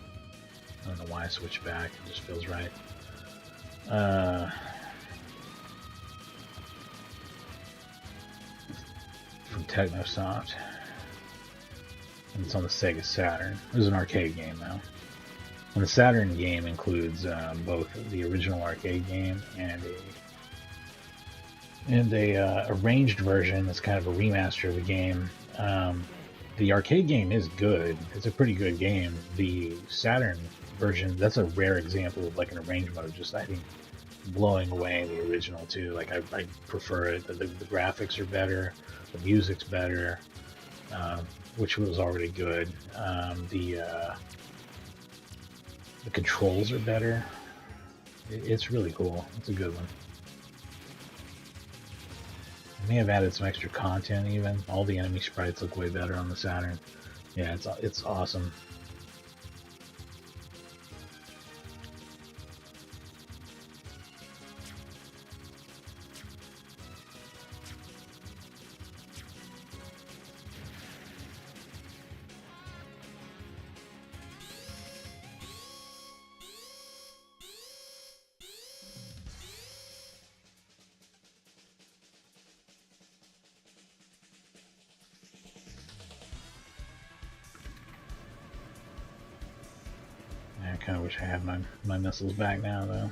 I don't know why I switched back, it just feels right. From Technosoft. And it's on the Sega Saturn. It was an arcade game though. And the Saturn game includes both the original arcade game and a arranged version that's kind of a remaster of the game. The arcade game is good. It's a pretty good game. The Saturn version, that's a rare example of like an arranged mode, just I think blowing away the original too. Like I prefer it. The graphics are better, the music's better, which was already good. The controls are better. It's really cool. It's a good one. They may have added some extra content even. All the enemy sprites look way better on the Saturn. Yeah, it's awesome. I kind of wish I had my missiles back now, though.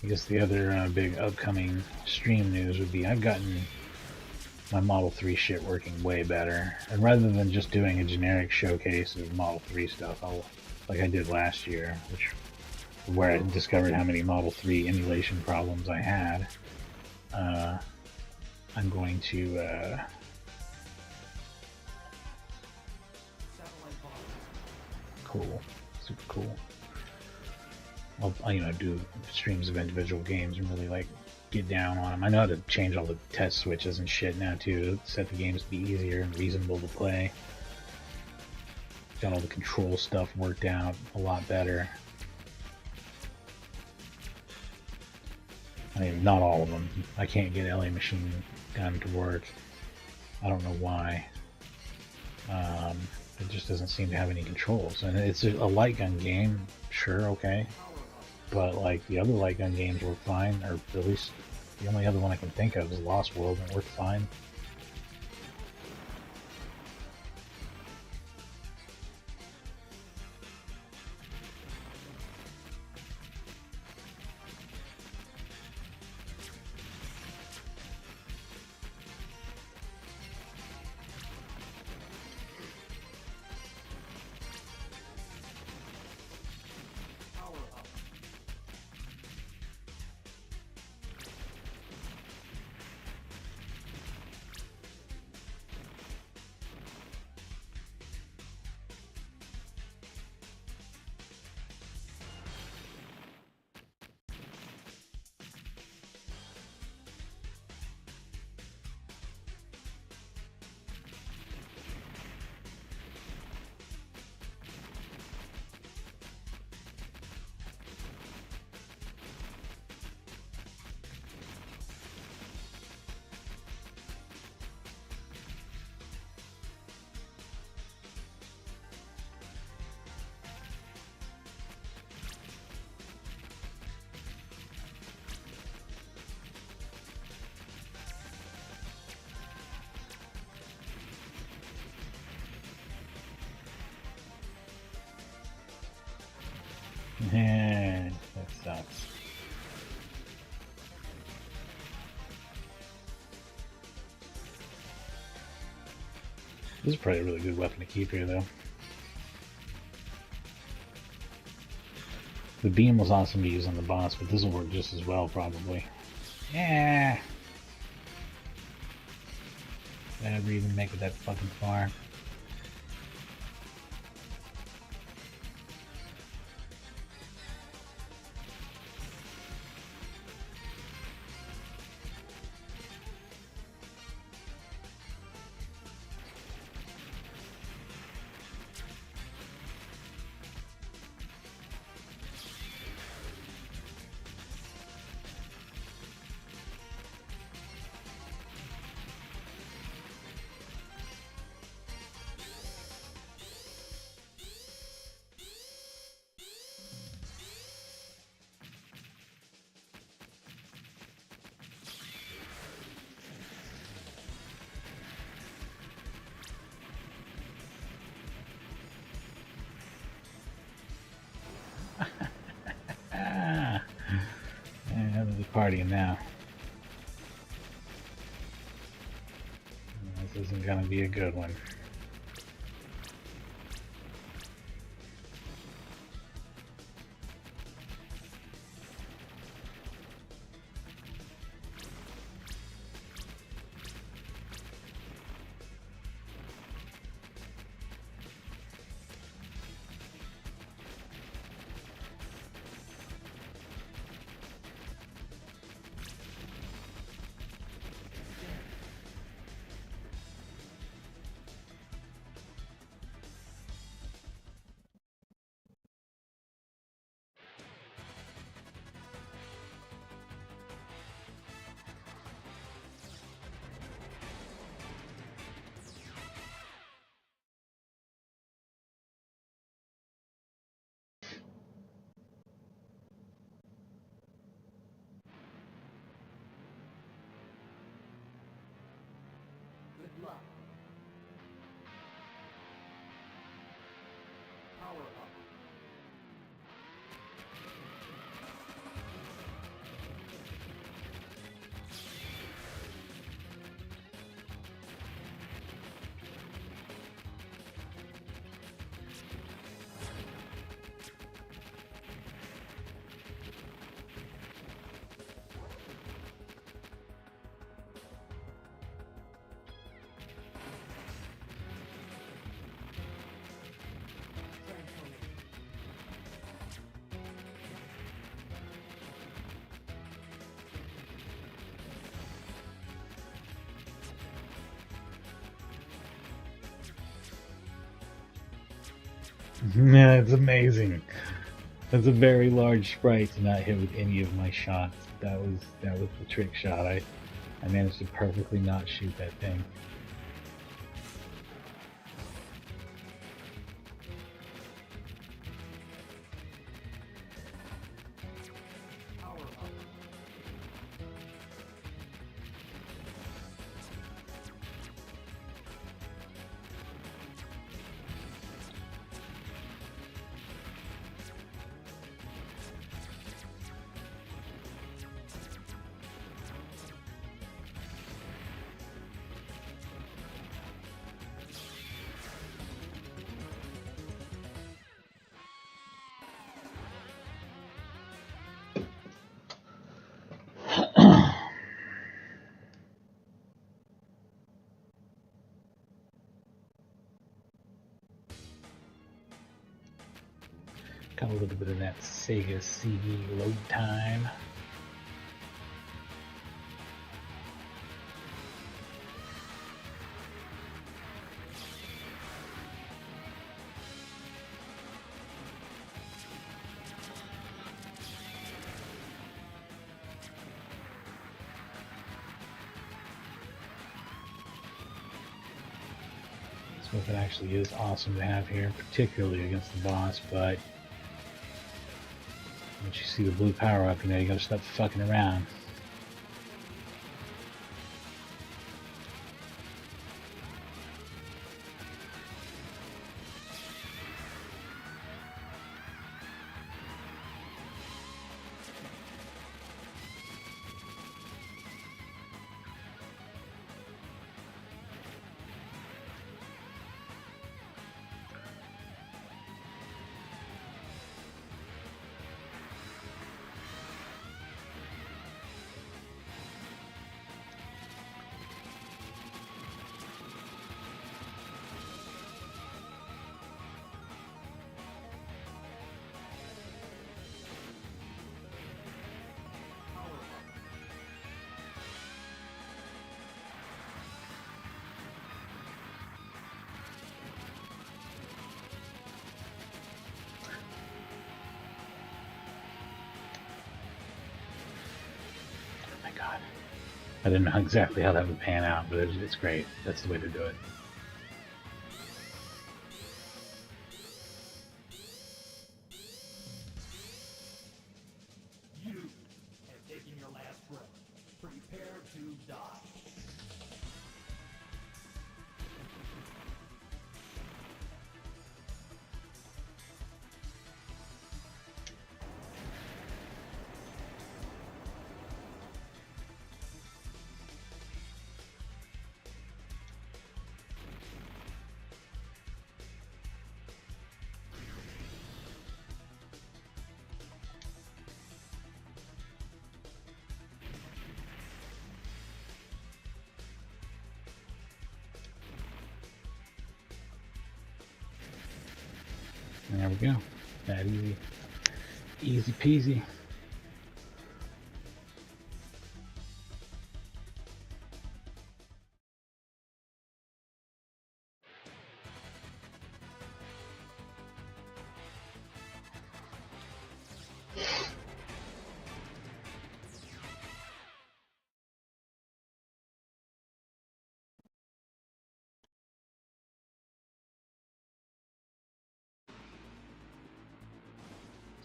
I guess the other big upcoming stream news would be I've gotten my Model 3 shit working way better. And rather than just doing a generic showcase of Model 3 stuff, like I did last year, where I discovered how many Model 3 emulation problems I had, I'm going to cool, super cool. I'll do streams of individual games and really like get down on them. I know how to change all the test switches and shit now too, to set the games to be easier and reasonable to play. Got all the control stuff worked out a lot better. I mean, not all of them. I can't get LA Machine Gun to work. I don't know why. It just doesn't seem to have any controls. And it's a light gun game, sure, okay. But like the other light gun games work fine, or at least the only other one I can think of is Lost World, and it worked fine. That sucks. This is probably a really good weapon to keep here, though. The beam was awesome to use on the boss, but this will work just as well, probably. Yeah. Did I ever even make it that fucking far? Partying now. This isn't gonna be a good one. Yeah, it's amazing. That's a very large sprite to not hit with any of my shots. That was the trick shot. I managed to perfectly not shoot that thing. Got a little bit of that Sega CD load time. This weapon actually is awesome to have here, particularly against the boss, but once you see the blue power up, you know, you gotta stop fucking around. God. I didn't know exactly how that would pan out, but it's great. That's the way to do it. You have taken your last breath. Prepare to die. And there we go. That easy. Easy peasy.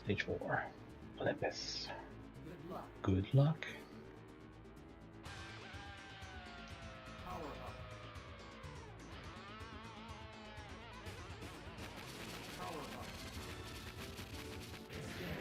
Stage 4. Olympus. Good luck. Good luck. Power up. Power up. Extend.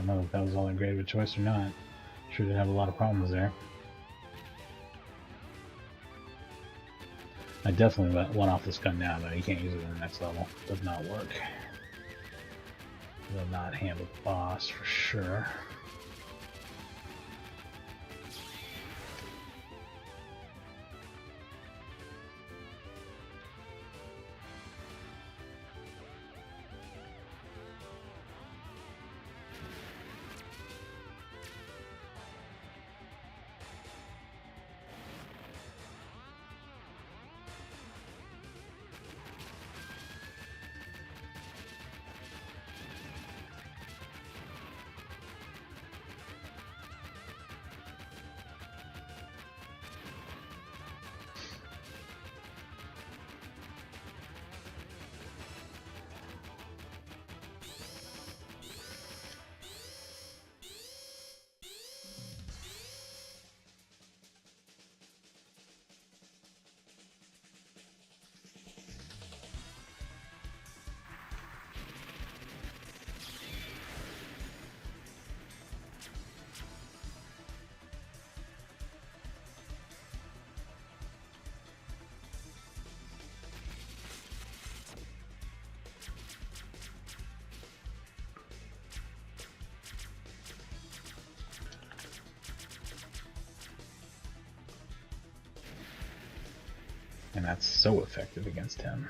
don't know if that was all that great of a choice or not. Sure did have a lot of problems there. I definitely went off this gun now, though. You can't use it in the next level. Does not work. Will not handle the boss for sure. And that's so effective against him.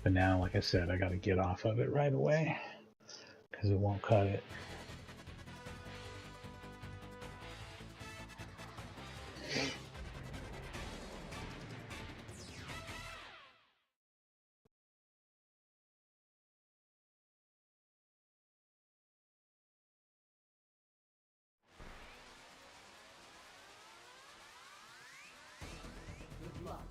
But now, like I said, I gotta get off of it right away because it won't cut it. Good luck.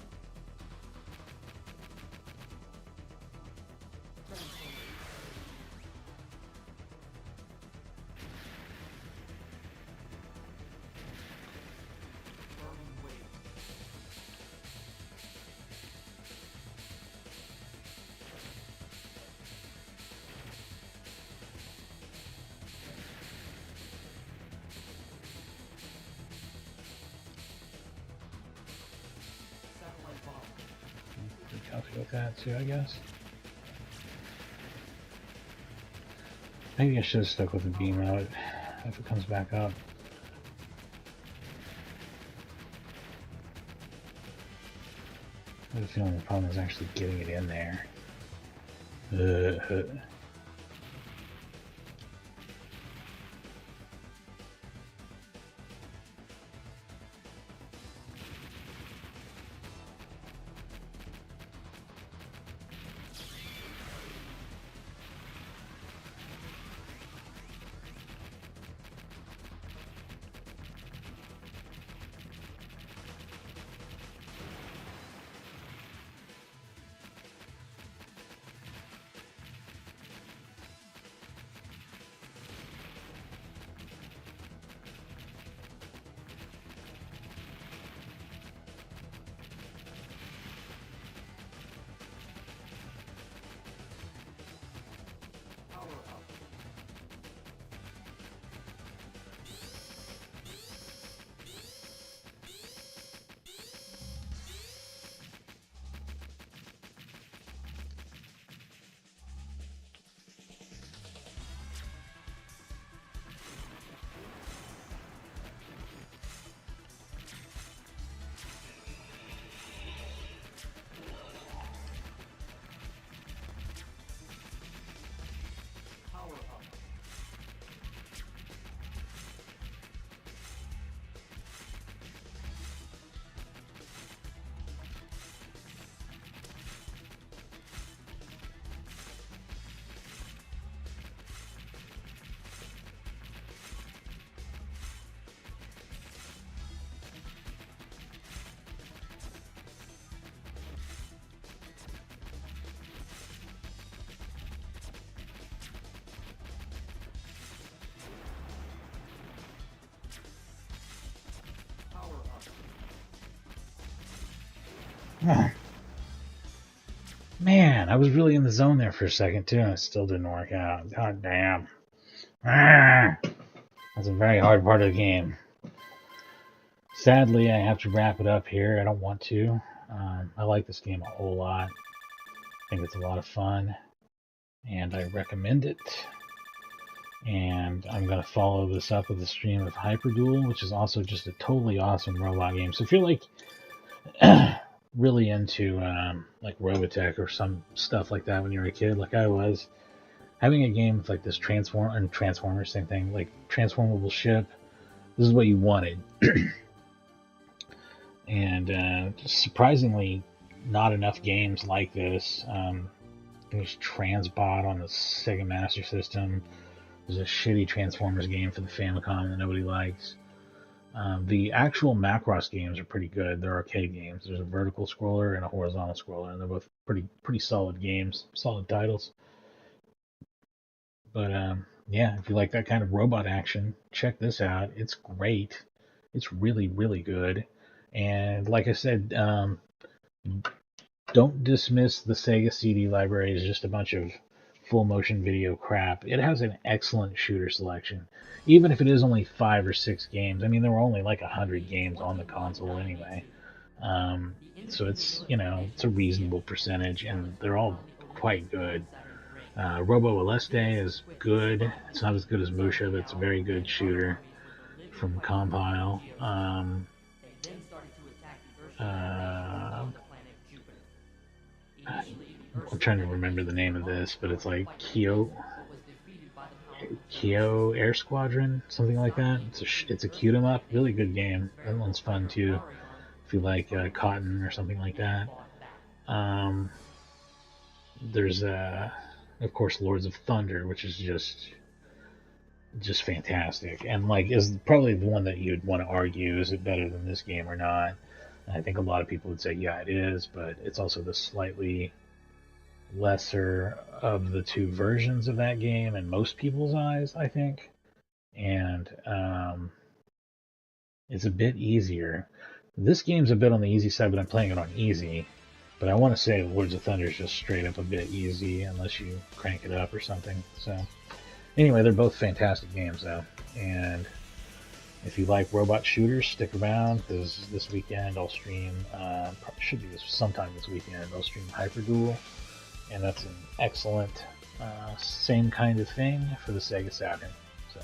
Calculate that too, I guess. Maybe I should have stuck with the beam out if it comes back up. I have a feeling the problem is actually getting it in there. Man, I was really in the zone there for a second too, and it still didn't work out. God damn. Ah, that's a very hard part of the game. Sadly, I have to wrap it up here. I don't want to. I like this game a whole lot. I think it's a lot of fun, and I recommend it. And I'm going to follow this up with a stream of Hyperduel, which is also just a totally awesome robot game. So if you're like really into like Robotech or some stuff like that when you were a kid, like I was, having a game with like this Transformers, same thing, like transformable ship, this is what you wanted. And surprisingly, not enough games like this. There's Transbot on the Sega Master System. There's a shitty Transformers game for the Famicom that nobody likes. The actual Macross games are pretty good. They're arcade games. There's a vertical scroller and a horizontal scroller, and they're both pretty solid games, solid titles. But yeah, if you like that kind of robot action, check this out. It's great. It's really, really good. And like I said, don't dismiss the Sega CD library as just a bunch of full motion video crap. It has an excellent shooter selection, even if it is only 5 or 6 games. I mean, there were only like 100 games on the console anyway. So it's, it's a reasonable percentage, and they're all quite good. Robo Aleste is good. It's not as good as Musha, but it's a very good shooter from Compile. I'm trying to remember the name of this, but it's like Kyo Air Squadron, something like that. It's a cute 'em up, really good game. That one's fun too, if you like Cotton or something like that. There's of course Lords of Thunder, which is just fantastic, and like is probably the one that you'd want to argue, is it better than this game or not? And I think a lot of people would say yeah, it is, but it's also the slightly lesser of the two versions of that game in most people's eyes, I think. And it's a bit easier. This game's a bit on the easy side, but I'm playing it on easy. But I want to say Lords of Thunder is just straight up a bit easy unless you crank it up or something. So anyway, they're both fantastic games though. And if you like robot shooters, stick around, because this weekend I'll stream, should be sometime this weekend, I'll stream Hyperduel. And that's an excellent same kind of thing for the Sega Saturn. So